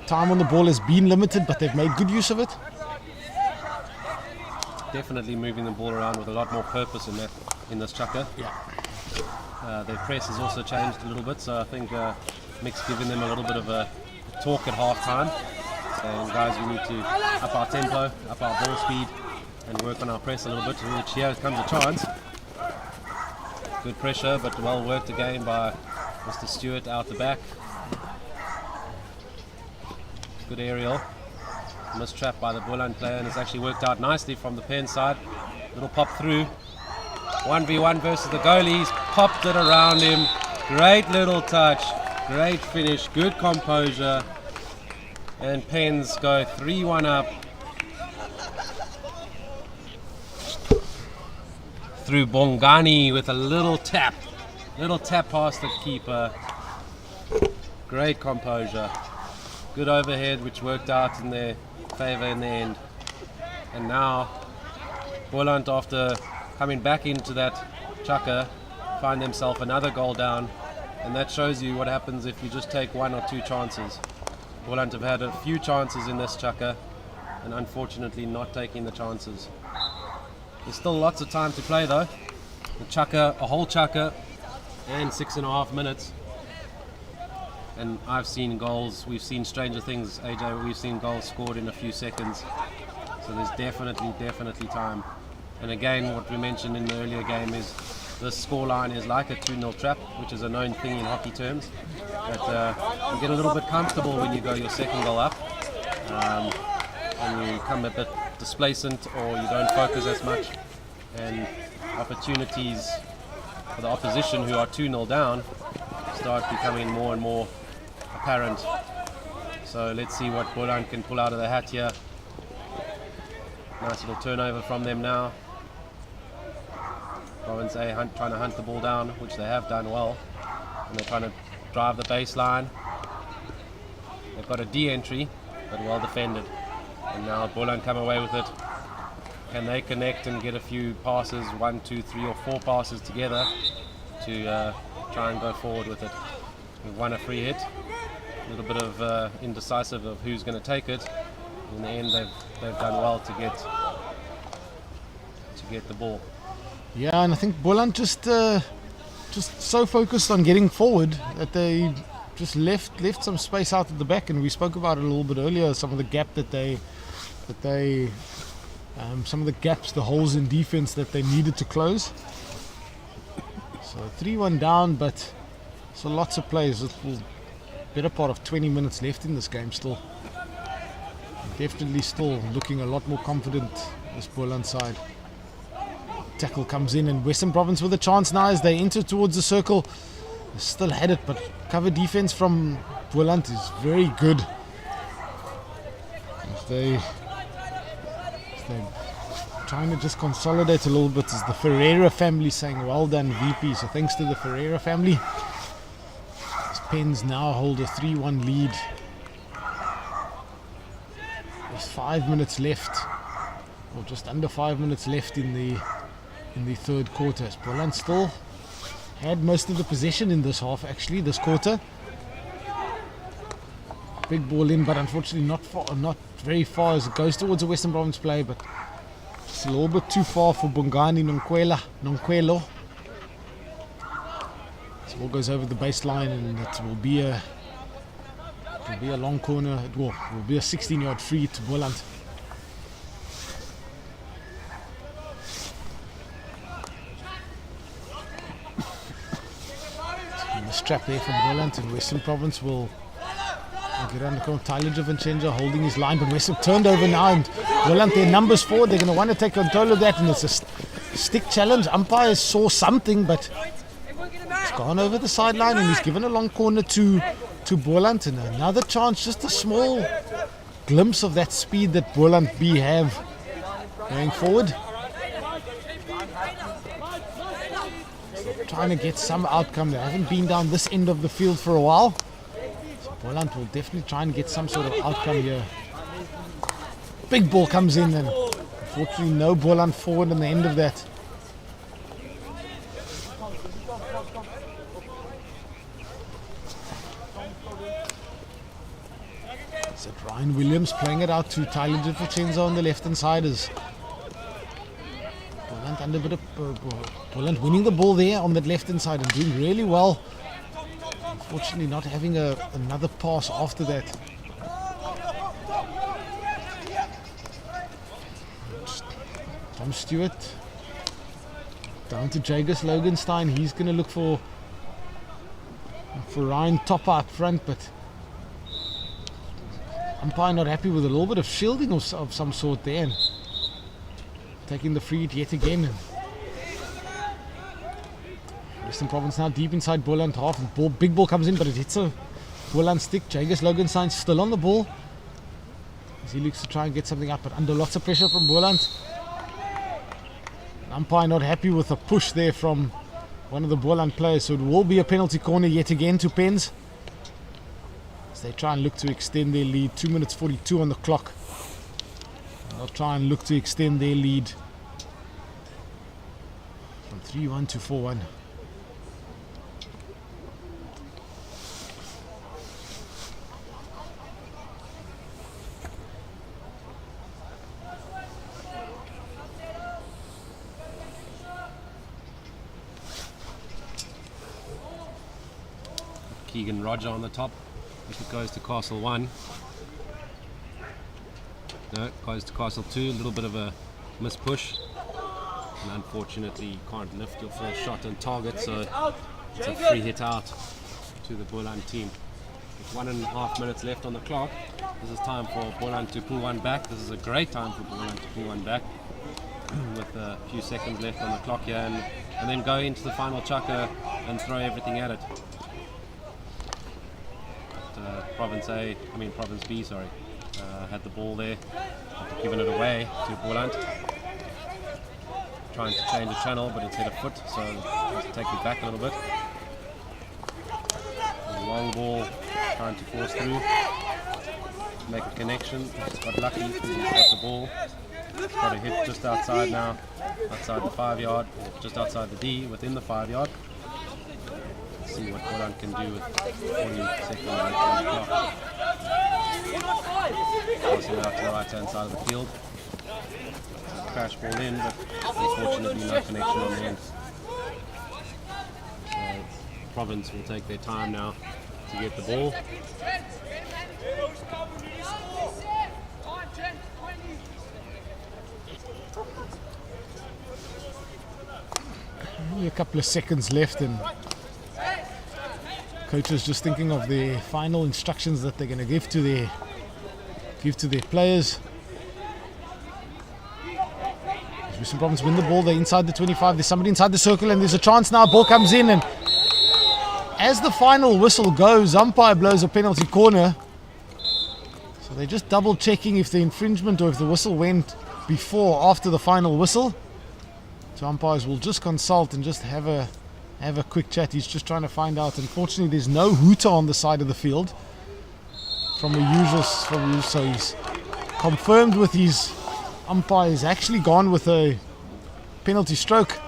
S1: time on the ball has been limited, but they've made good use of it.
S2: Definitely moving the ball around with a lot more purpose in this chucker.
S1: Yeah.
S2: Their press has also changed a little bit, so I think Mick's giving them a little bit of a talk at half time. Saying, guys, we need to up our tempo, up our ball speed, and work on our press a little bit, which here comes a chance. Good pressure, but well worked again by Mr. Stewart out the back. Good aerial, mistrap by the Boland player, and it's actually worked out nicely from the Pen side. Little pop through, 1v1 versus the goalies, popped it around him. Great little touch, great finish, good composure, and Pens go 3-1 up through Bongani with a little tap past the keeper. Great composure. Good overhead, which worked out in their favour in the end. And now Boland, after coming back into that chucker, find themselves another goal down, and that shows you what happens if you just take 1 or 2 chances. Boland have had a few chances in this chucker, and unfortunately not taking the chances. There's still lots of time to play though. The chucker, a whole chucker, and 6.5 minutes. And I've seen goals, we've seen stranger things, AJ, we've seen goals scored in a few seconds. So there's definitely time. And again, what we mentioned in the earlier game is this scoreline is like a 2-0 trap, which is a known thing in hockey terms. But you get a little bit comfortable when you go your second goal up. And you become a bit displacent, or you don't focus as much. And opportunities for the opposition, who are 2-0 down, start becoming more and more apparent. So let's see what Boland can pull out of the hat here. Nice little turnover from them now. Province A trying to hunt the ball down, which they have done well. And they're trying to drive the baseline. They've got a D entry, but well defended. And now Boland come away with it. Can they connect and get a few passes, 1, 2, 3 or 4 passes together to try and go forward with it? We've won a free hit. A little bit of indecisive of who's going to take it. In the end, they've done well to get the ball.
S1: Yeah, and I think Boland just so focused on getting forward that they just left some space out at the back, and we spoke about it a little bit earlier. Some of the gap some of the gaps, the holes in defense that they needed to close. So 3-1 down, but so lots of players. Better part of 20 minutes left in this game still. Definitely still looking a lot more confident, this Boland side. Tackle comes in, and Western Province with a chance now as they enter towards the circle. They still had it, but cover defense from Boland is very good. They're trying to just consolidate a little bit. As the Ferreira family saying well done VP, so thanks to the Ferreira family. As Pens now hold a 3-1 lead. There's 5 minutes left, or just under 5 minutes left in the third quarter. As Boland still had most of the possession in this half, actually, this quarter. Big ball in, but unfortunately not very far as it goes towards the Western Province play, but it's a little bit too far for Bongani Nonkwelo. This ball goes over the baseline, and it will be a long corner. It will be a 16-yard free to Boland. The strap there from Boland, and Western Province will get under control. Tyler Javinchenja holding his line, but Western turned over now, and Boland, their numbers forward, they're going to want to take control of that, and it's a stick challenge. Umpires saw something, but it's gone over the sideline, and he's given a long corner to Boland, and another chance, just a small glimpse of that speed that Boland B have going forward. Trying to get some outcome. They haven't been down this end of the field for a while. So Boland will definitely try and get some sort of outcome here. Big ball comes in, and unfortunately no Boland forward on the end of that. So Ryan Williams playing it out to Tyler Javinchenja on the left hand side. As Boland under a bit of Boland winning the ball there on that left hand side and doing really well. Unfortunately not having another pass after that. Tom Stewart down to Jagus Loganstein. He's going to look for Ryan Topper up front, but umpire not happy with a little bit of shielding of some sort there, and taking the free hit yet again. Western Province now deep inside Boland half, and big ball comes in, but it hits a Boland stick. Jagus Loganstein still on the ball as he looks to try and get something up, but under lots of pressure from Boland. Umpire not happy with a push there from one of the Boland players, so it will be a penalty corner yet again to Pens. They try and look to extend their lead. 2 minutes 42 on the clock. They'll try and look to extend their lead from 3-1 to 4-1.
S2: Keegan Roger on the top. If it goes to Castle 1. No, it goes to Castle 2. A little bit of a miss push. And unfortunately, you can't lift your first shot on target, so it's a free hit out to the Boland team. With 1.5 minutes left on the clock, this is time for Boland to pull one back. This is a great time for Boland to pull one back. With a few seconds left on the clock here, and then go into the final chucker and throw everything at it. Province B, had the ball there, given it away to Boland. Trying to change the channel, but it's hit a foot, so let's take it back a little bit. A long ball, trying to force through, make a connection. He's got lucky because he's got the ball. He's got a hit just outside now, outside the 5 yard, just outside the D, within the 5 yard. See what Boland can do with 40 seconds left on the clock. passing out to the right hand side of the field. Crash ball in, but unfortunately no connection on the end. So Province will take their time now to get the ball.
S1: Only a couple of seconds left, and coaches just thinking of the final instructions that they're going to give to their players. As Western Province win the ball, they're inside the 25. There's somebody inside the circle, and there's a chance now. Ball comes in, and as the final whistle goes, umpire blows a penalty corner. So they're just double checking if the infringement or if the whistle went before or after the final whistle. So umpires will just consult and just have a quick chat. He's just trying to find out. Unfortunately, there's no hooter on the side of the field from the usual. So he's confirmed with his umpire. He's actually gone with a penalty stroke.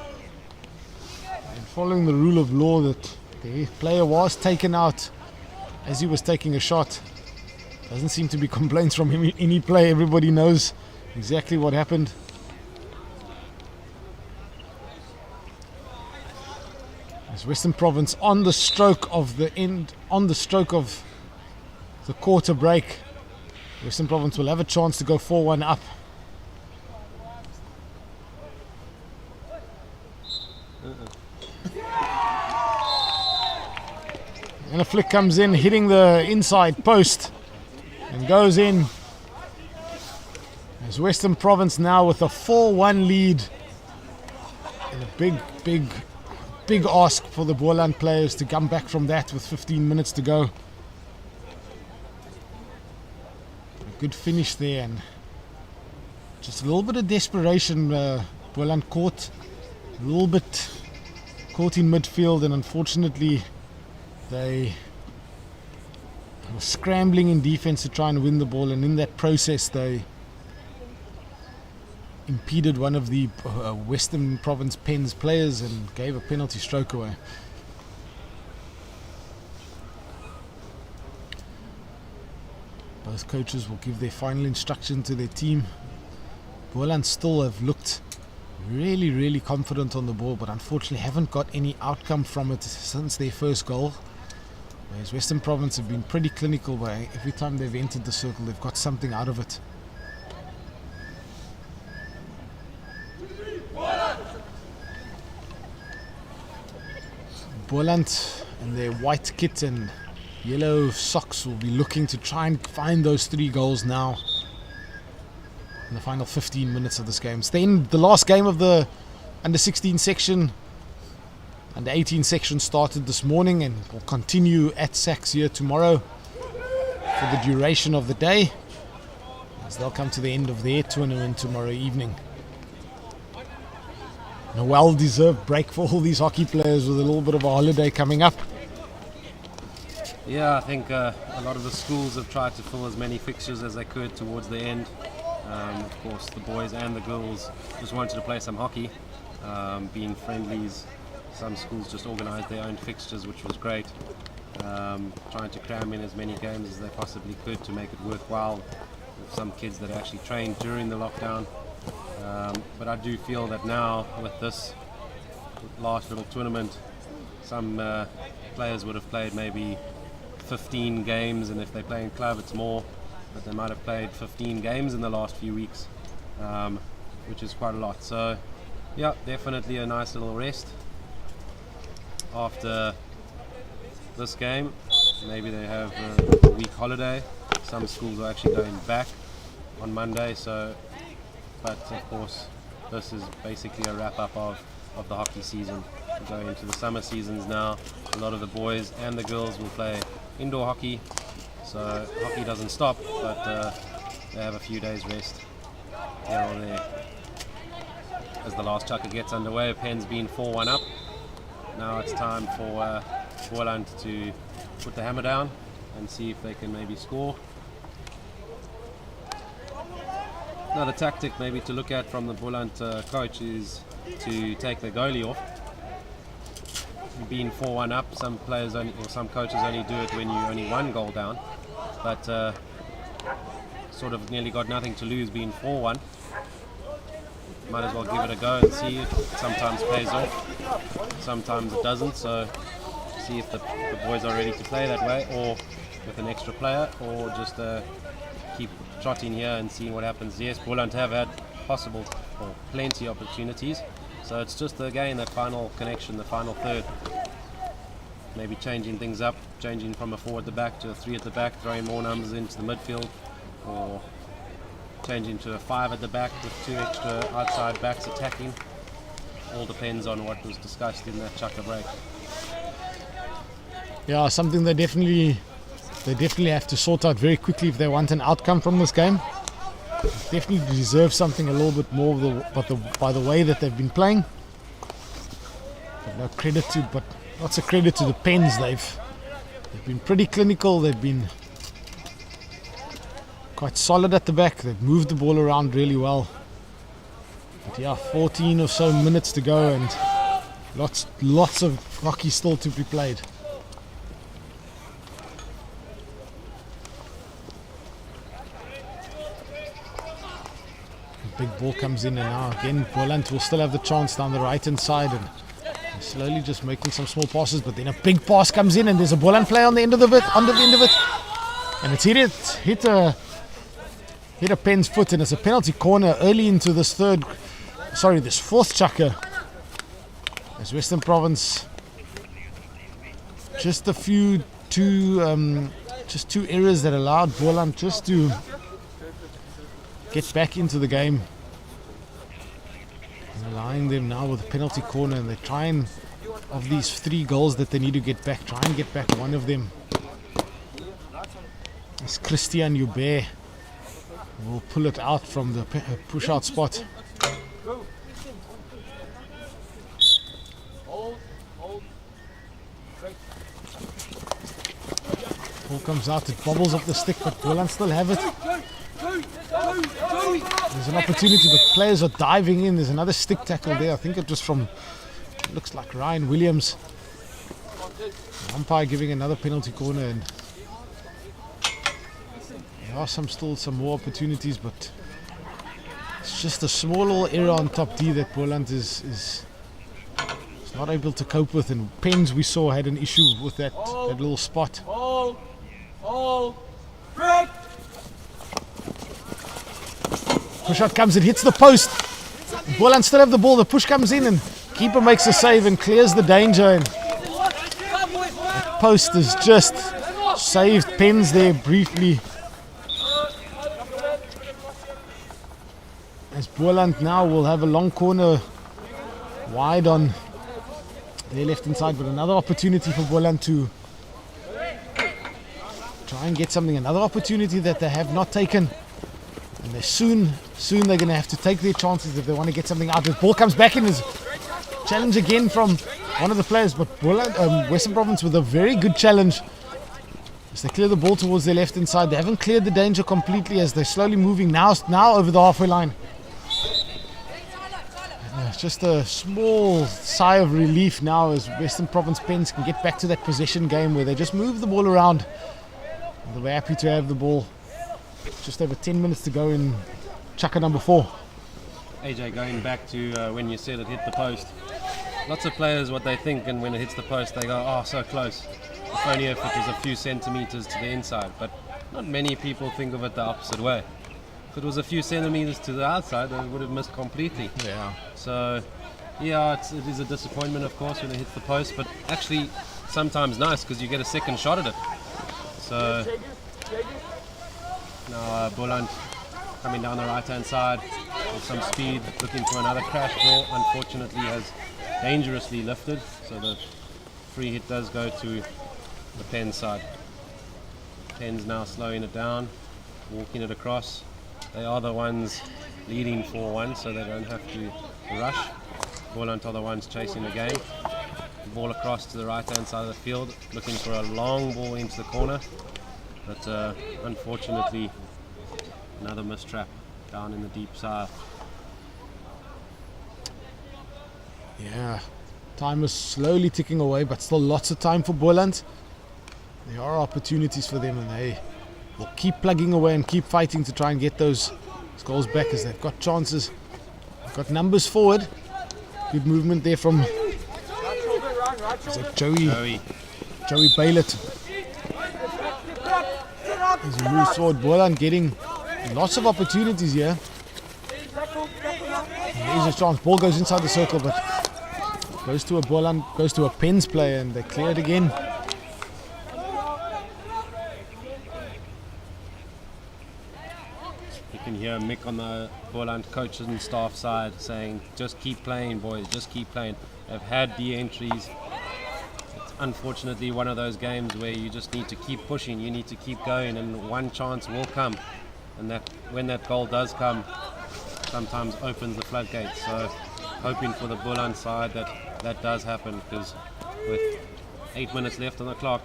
S1: And following the rule of law that the player was taken out as he was taking a shot. Doesn't seem to be complaints from any player. Everybody knows exactly what happened. As Western Province on the stroke of the quarter break, Western Province will have a chance to go 4-1 up. And a flick comes in, hitting the inside post and goes in. As Western Province now with a 4-1 lead, and a big ask for the Boland players to come back from that with 15 minutes to go. A good finish there, and just a little bit of desperation. Boland caught a little bit caught in midfield, and unfortunately they were scrambling in defense to try and win the ball, and in that process they impeded one of the Western Province Pens players and gave a penalty stroke away. Both coaches will give their final instruction to their team. Boland still have looked really confident on the ball, but unfortunately haven't got any outcome from it since their first goal. Whereas Western Province have been pretty clinical, where every time they've entered the circle they've got something out of it. Boland in their white kit and yellow socks will be looking to try and find those 3 goals now in the final 15 minutes of this game. It's then the last game of the under 16 section. Under 18 section started this morning and will continue at Saks here tomorrow for the duration of the day, as they'll come to the end of their tournament tomorrow evening. And a well-deserved break for all these hockey players with a little bit of a holiday coming up.
S2: Yeah, I think a lot of the schools have tried to fill as many fixtures as they could towards the end. Of course, the boys and the girls just wanted to play some hockey, being friendlies. Some schools just organised their own fixtures, which was great. Trying to cram in as many games as they possibly could to make it worthwhile. With some kids that actually trained during the lockdown. But I do feel that now with this last little tournament, some players would have played maybe 15 games, and if they play in club it's more, but they might have played 15 games in the last few weeks, which is quite a lot. So yeah, definitely a nice little rest after this game. Maybe they have a week holiday. Some schools are actually going back on Monday, but of course this is basically a wrap-up of the hockey season. We go into the summer seasons now. A lot of the boys and the girls will play indoor hockey, so hockey doesn't stop, but they have a few days rest here or there. As the last chucker gets underway, Penn's been 4-1 up. Now it's time for Boland to put the hammer down and see if they can maybe score. Another tactic maybe to look at from the Boland coach is to take the goalie off. Being 4-1 up, some players only, or some coaches only do it when you're only 1 goal down. But sort of nearly got nothing to lose being 4-1. Might as well give it a go and see. It sometimes pays off, sometimes it doesn't. So see if the boys are ready to play that way, or with an extra player, or just keep trotting here and seeing what happens. Yes, Boland have had possible or plenty of opportunities. So it's just again that final connection, the final third. Maybe changing things up, changing from a 4 at the back to a 3 at the back, throwing more numbers into the midfield, or changing to a 5 at the back with 2 extra outside backs attacking. All depends on what was discussed in that chucker break.
S1: Yeah, something they definitely have to sort out very quickly if they want an outcome from this game. They definitely deserve something a little bit more by the way that they've been playing. But lots of credit to the Pens. They've been pretty clinical. They've been quite solid at the back. They've moved the ball around really well. But yeah, 14 or so minutes to go, and lots of hockey still to be played. The big ball comes in, and now again Boland will still have the chance down the right hand side, and slowly just making some small passes, but then a big pass comes in, and there's a Boland player on the end of it, and it's hit a Pen's foot, and it's a penalty corner early into this fourth chucker, as Western Province just two errors that allowed Boland just to get back into the game. And allowing them now with a penalty corner, and they're trying, of these 3 goals that they need to get back, try and get back one of them. It's Christian Joubert will pull it out from the push out spot. Ball comes out, it bobbles off the stick, but Boland still have it. There's an opportunity, but players are diving in. There's another stick tackle there. I think it was from, looks like Ryan Williams. The umpire giving another penalty corner, and there are still some more opportunities, but it's just a small little error on top D that Boland is not able to cope with. And Pens, we saw, had an issue with that little spot. Push shot comes, it hits the post. Boland still have the ball. The push comes in, and keeper makes a save and clears the danger. And that post has just saved Pens there briefly. As Boland now will have a long corner wide on their left hand side, but another opportunity for Boland to try and get something. Another opportunity that they have not taken. And they're soon they're going to have to take their chances if they want to get something out. The ball comes back in, is challenge again from one of the players, but Western Province with a very good challenge as they clear the ball towards their left hand side. They haven't cleared the danger completely as they're slowly moving now over the halfway line. Just a small sigh of relief now as Western Province Pens can get back to that possession game where they just move the ball around. And they're happy to have the ball. Just over 10 minutes to go in chucker number 4.
S2: AJ, going back to when you said it hit the post, lots of players, what they think, and when it hits the post they go, oh, so close, if only if it was a few centimeters to the inside. But not many people think of it the opposite way. If it was a few centimeters to the outside, they would have missed completely.
S1: Yeah.
S2: So yeah, it is a disappointment, of course, when it hits the post, but actually sometimes nice because you get a second shot at it. So now Boland coming down the right hand side with some speed, looking for another crash ball. Unfortunately has dangerously lifted, so the free hit does go to the Pens side. Pens now slowing it down, walking it across. They are the ones leading 4-1, so they don't have to rush. Boland are the ones chasing the game. Ball across to the right hand side of the field, looking for a long ball into the corner. But unfortunately, another mistrap down in the deep south.
S1: Yeah, time is slowly ticking away, but still lots of time for Boland. There are opportunities for them, and they will keep plugging away and keep fighting to try and get those goals back, as they've got chances. They've got numbers forward. Good movement there from Joey Baylett. As he moves forward, Boland getting lots of opportunities here. There's a chance. Ball goes inside the circle, but goes to a Boland, goes to a Pens player, and they clear it again.
S2: You can hear Mick on the Boland coaches and staff side saying, just keep playing, boys, just keep playing. They've had de-entries. It's unfortunately one of those games where you just need to keep pushing, you need to keep going, and one chance will come. And that when that goal does come, sometimes opens the floodgates. So hoping for the Boland side that does happen, because with 8 minutes left on the clock,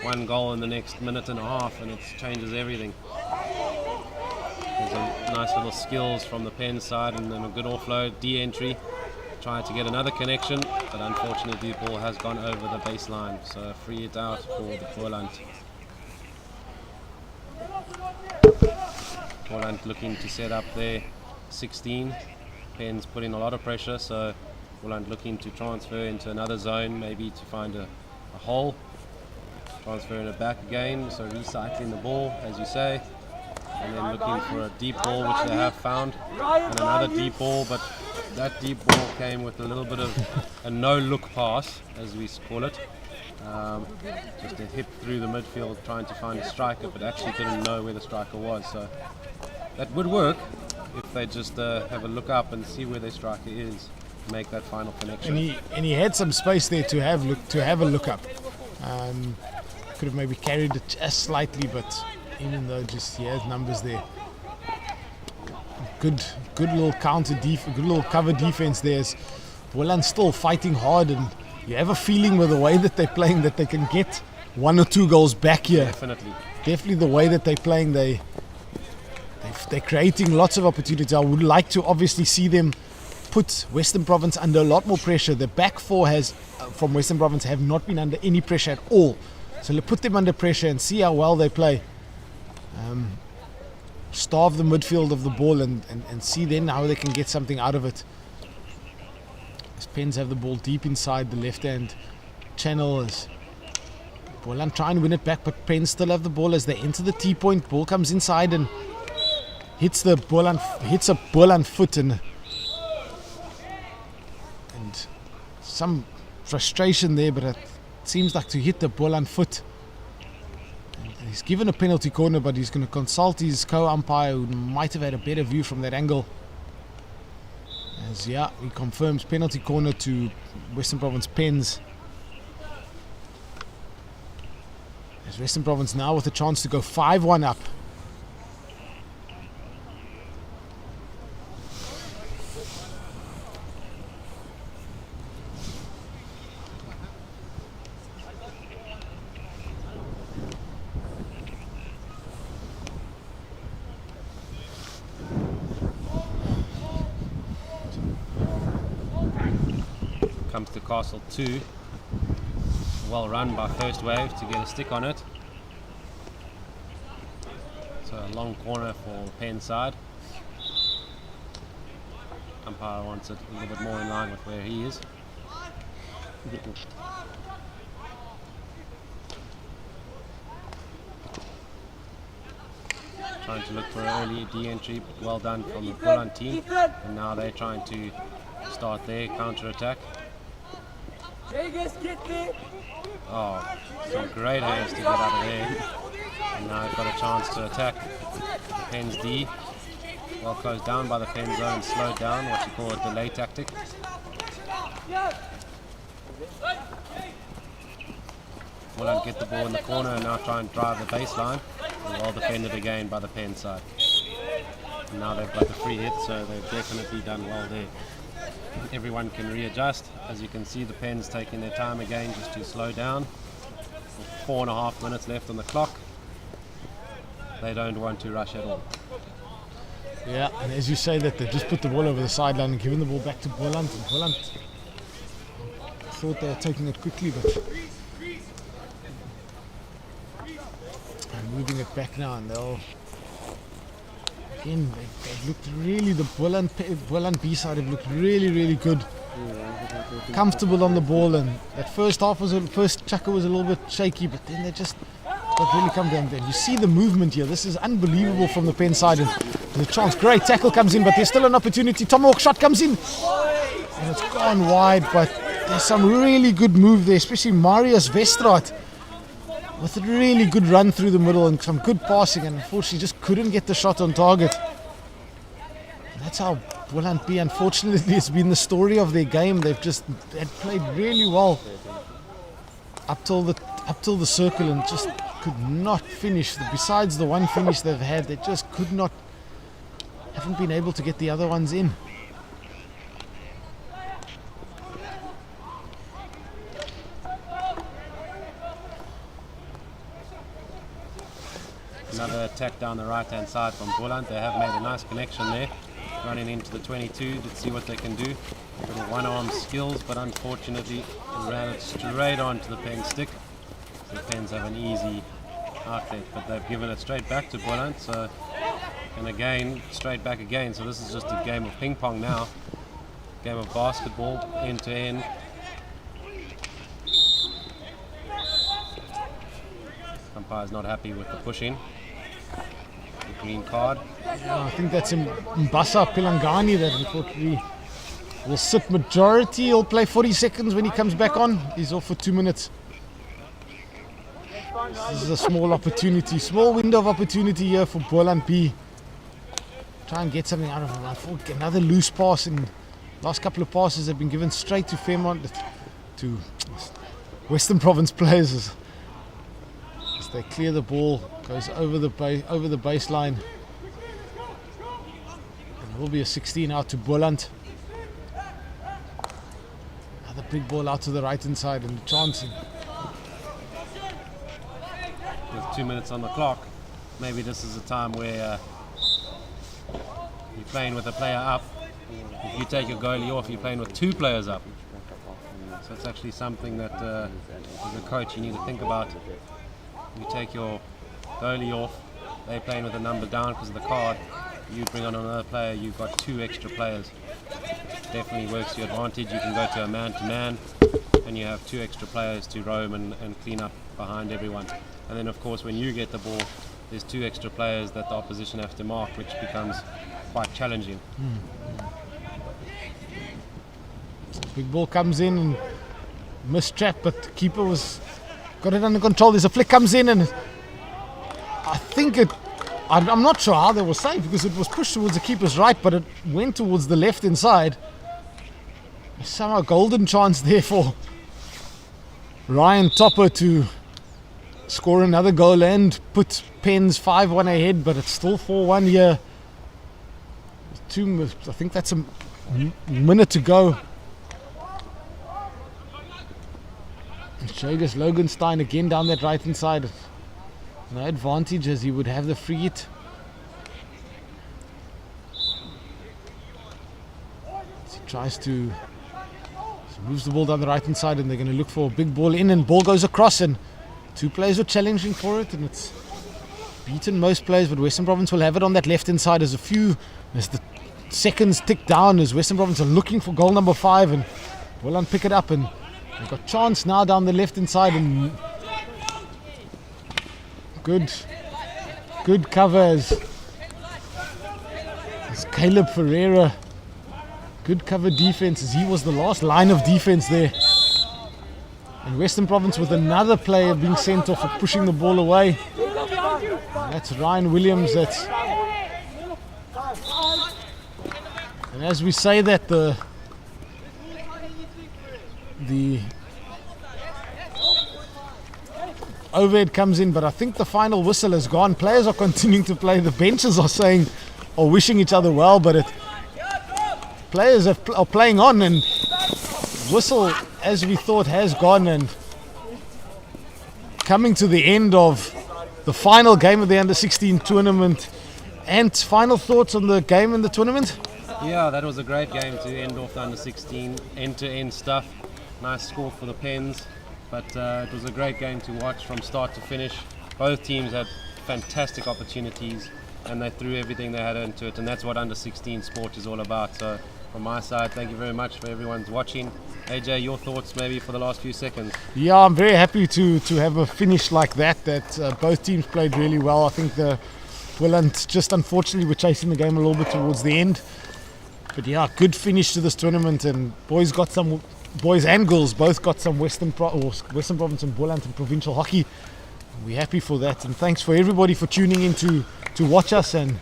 S2: one goal in the next minute and a half, and it changes everything. There's a nice little skills from the Pen side, and then a good offload, de-entry, trying to get another connection, but unfortunately the ball has gone over the baseline, so free it out for the Boland. Boland looking to set up their 16. Pen's putting a lot of pressure, so Boland looking to transfer into another zone, maybe to find a hole. Transferring it back again, so recycling the ball, as you say. And then looking for a deep ball, which they have found. And another deep ball, but that deep ball came with a little bit of a no-look pass, as we call it. Just a hit through the midfield trying to find a striker, but actually didn't know where the striker was. So that would work if they just have a look up and see where their striker is, make that final connection.
S1: And he had some space there to have a look up. Could have maybe carried it just slightly, but even though just he has numbers there. Good little good little cover defense there. Boland still fighting hard, and you have a feeling with the way that they're playing that they can get 1 or 2 goals back here. Definitely the way that they're playing, they're creating lots of opportunities. I would like to obviously see them put Western Province under a lot more pressure. The back four from Western Province have not been under any pressure at all. So put them under pressure and see how well they play. Starve the midfield of the ball and see then how they can get something out of it. As Pens have the ball deep inside the left-hand channel, as Boland try and win it back, but Pens still have the ball as they enter the T-point. Ball comes inside and hits a Boland foot, and some frustration there, but it seems like to hit the Boland foot. He's given a penalty corner, but he's going to consult his co-umpire, who might have had a better view from that angle. As he confirms penalty corner to Western Province Pens. As Western Province now with a chance to go 5-1 up.
S2: Comes to Castle 2, well run by First Wave to get a stick on it. So a long corner for Penn side. Umpire wants it a little bit more in line with where he is. Trying to look for an early de-entry, but well done from the Boland team. And now they're trying to start their counter-attack. Oh, some great hands to get out of there. And now they've got a chance to attack the Pens D. Well closed down by the Pen zone, slowed down, what you call a delay tactic. Boland get the ball in the corner and now try and drive the baseline. And well defended again by the Pen side. And now they've got the free hit, so they've definitely done well there. Everyone can readjust. As you can see, the Pens taking their time again just to slow down. 4.5 minutes left on the clock. They don't want to rush at all.
S1: Yeah, and as you say that, they just put the ball over the sideline and given the ball back to Boland. And Boland thought they were taking it quickly, but moving it back now, and they'll again. They've looked really, the Boland B side have looked really good, comfortable on the ball, and that first chucker was a little bit shaky, but then they just got really come down there. You see the movement here. This is unbelievable from the Penn side, and the chance, great tackle comes in, but there's still an opportunity. Tomahawk shot comes in, and it's gone wide, but there's some really good move there, especially Marius Vestraat with a really good run through the middle and some good passing, and unfortunately just couldn't get the shot on target. And that's how Boland B, unfortunately, has been the story of their game. They've played really well up till the circle and just could not finish. Besides the one finish they've had, they just haven't been able to get the other ones in.
S2: Another attack down the right hand side from Boland. They have made a nice connection there, running into the 22. Let's see what they can do. Little one-arm skills, but unfortunately it ran it straight onto the Pen stick. So the Pens have an easy outlet, but they've given it straight back to Boland. So, and again, straight back again. So this is just a game of ping pong now. Game of basketball, end to end. Umpire's not happy with the pushing. The green card.
S1: Yeah, I think that's Mbasa Pilangani that unfortunately will sit majority. He'll play 40 seconds when he comes back on. He's off for 2 minutes. This is a small opportunity, small window of opportunity here for Boland B. Try and get something out of him. I thought another loose pass, and last couple of passes have been given straight to Fairmont, to Western Province players as they clear the ball, goes over the baseline, and it will be a 16 out to Boland. Another big ball out to the right hand side, and the chance.
S2: With 2 minutes on the clock, maybe this is a time where you're playing with a player up. If you take your goalie off, you're playing with 2 players up. So it's actually something that as a coach you need to think about. You take your goalie off, they're playing with a number down because of the card. You bring on another player, you've got 2 extra players. Definitely works to your advantage. You can go to a man-to-man and you have 2 extra players to roam and clean up behind everyone. And then of course when you get the ball, there's 2 extra players that the opposition have to mark, which becomes quite challenging.
S1: Big ball comes in and missed trap, but the keeper got it under control. There's a flick comes in, and I think I'm not sure how they were safe because it was pushed towards the keeper's right, but it went towards the left inside. Somehow golden chance there for Ryan Topper to score another goal and put Pens 5-1 ahead, but it's still 4-1 here. I think that's a minute to go. Jogus Loganstein again down that right hand side. No advantage as he would have the free hit. He tries to moves the ball down the right hand side, and they're going to look for a big ball in, and ball goes across, and 2 players are challenging for it, and it's beaten most players, but Western Province will have it on that left hand side as the seconds tick down as Western Province are looking for goal number 5, and Boland pick it up, and they've got chance now down the left hand side, and good cover as Caleb Ferreira. Good cover defense as he was the last line of defense there. And Western Province with another player being sent off for pushing the ball away. And that's Ryan Williams. And as we say that, the overhead comes in, but I think the final whistle has gone. Players are continuing to play. The benches are wishing each other well, but players are playing on, and whistle, as we thought, has gone, and coming to the end of the final game of the Under-16 tournament. And final thoughts on the game in the tournament?
S2: Yeah, that was a great game to end off the Under-16, end-to-end stuff. Nice score for the Pens, but it was a great game to watch from start to finish. Both teams had fantastic opportunities, and they threw everything they had into it, and that's what under 16 sport is all about. So from my side, thank you very much for everyone's watching. AJ, your thoughts maybe for the last few seconds?
S1: Yeah, I'm very happy to have a finish like that both teams played really well. I think the Boland just unfortunately were chasing the game a little bit towards the end. But yeah, good finish to this tournament, and boys and girls both got some Western Province and Boland and provincial hockey. We're happy for that, and thanks for everybody for tuning in to watch us, and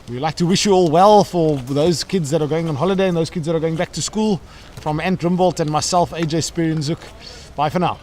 S1: we'd like to wish you all well for those kids that are going on holiday and those kids that are going back to school. From Ant Rimbold and myself, AJ Sperianzuk. Bye for now.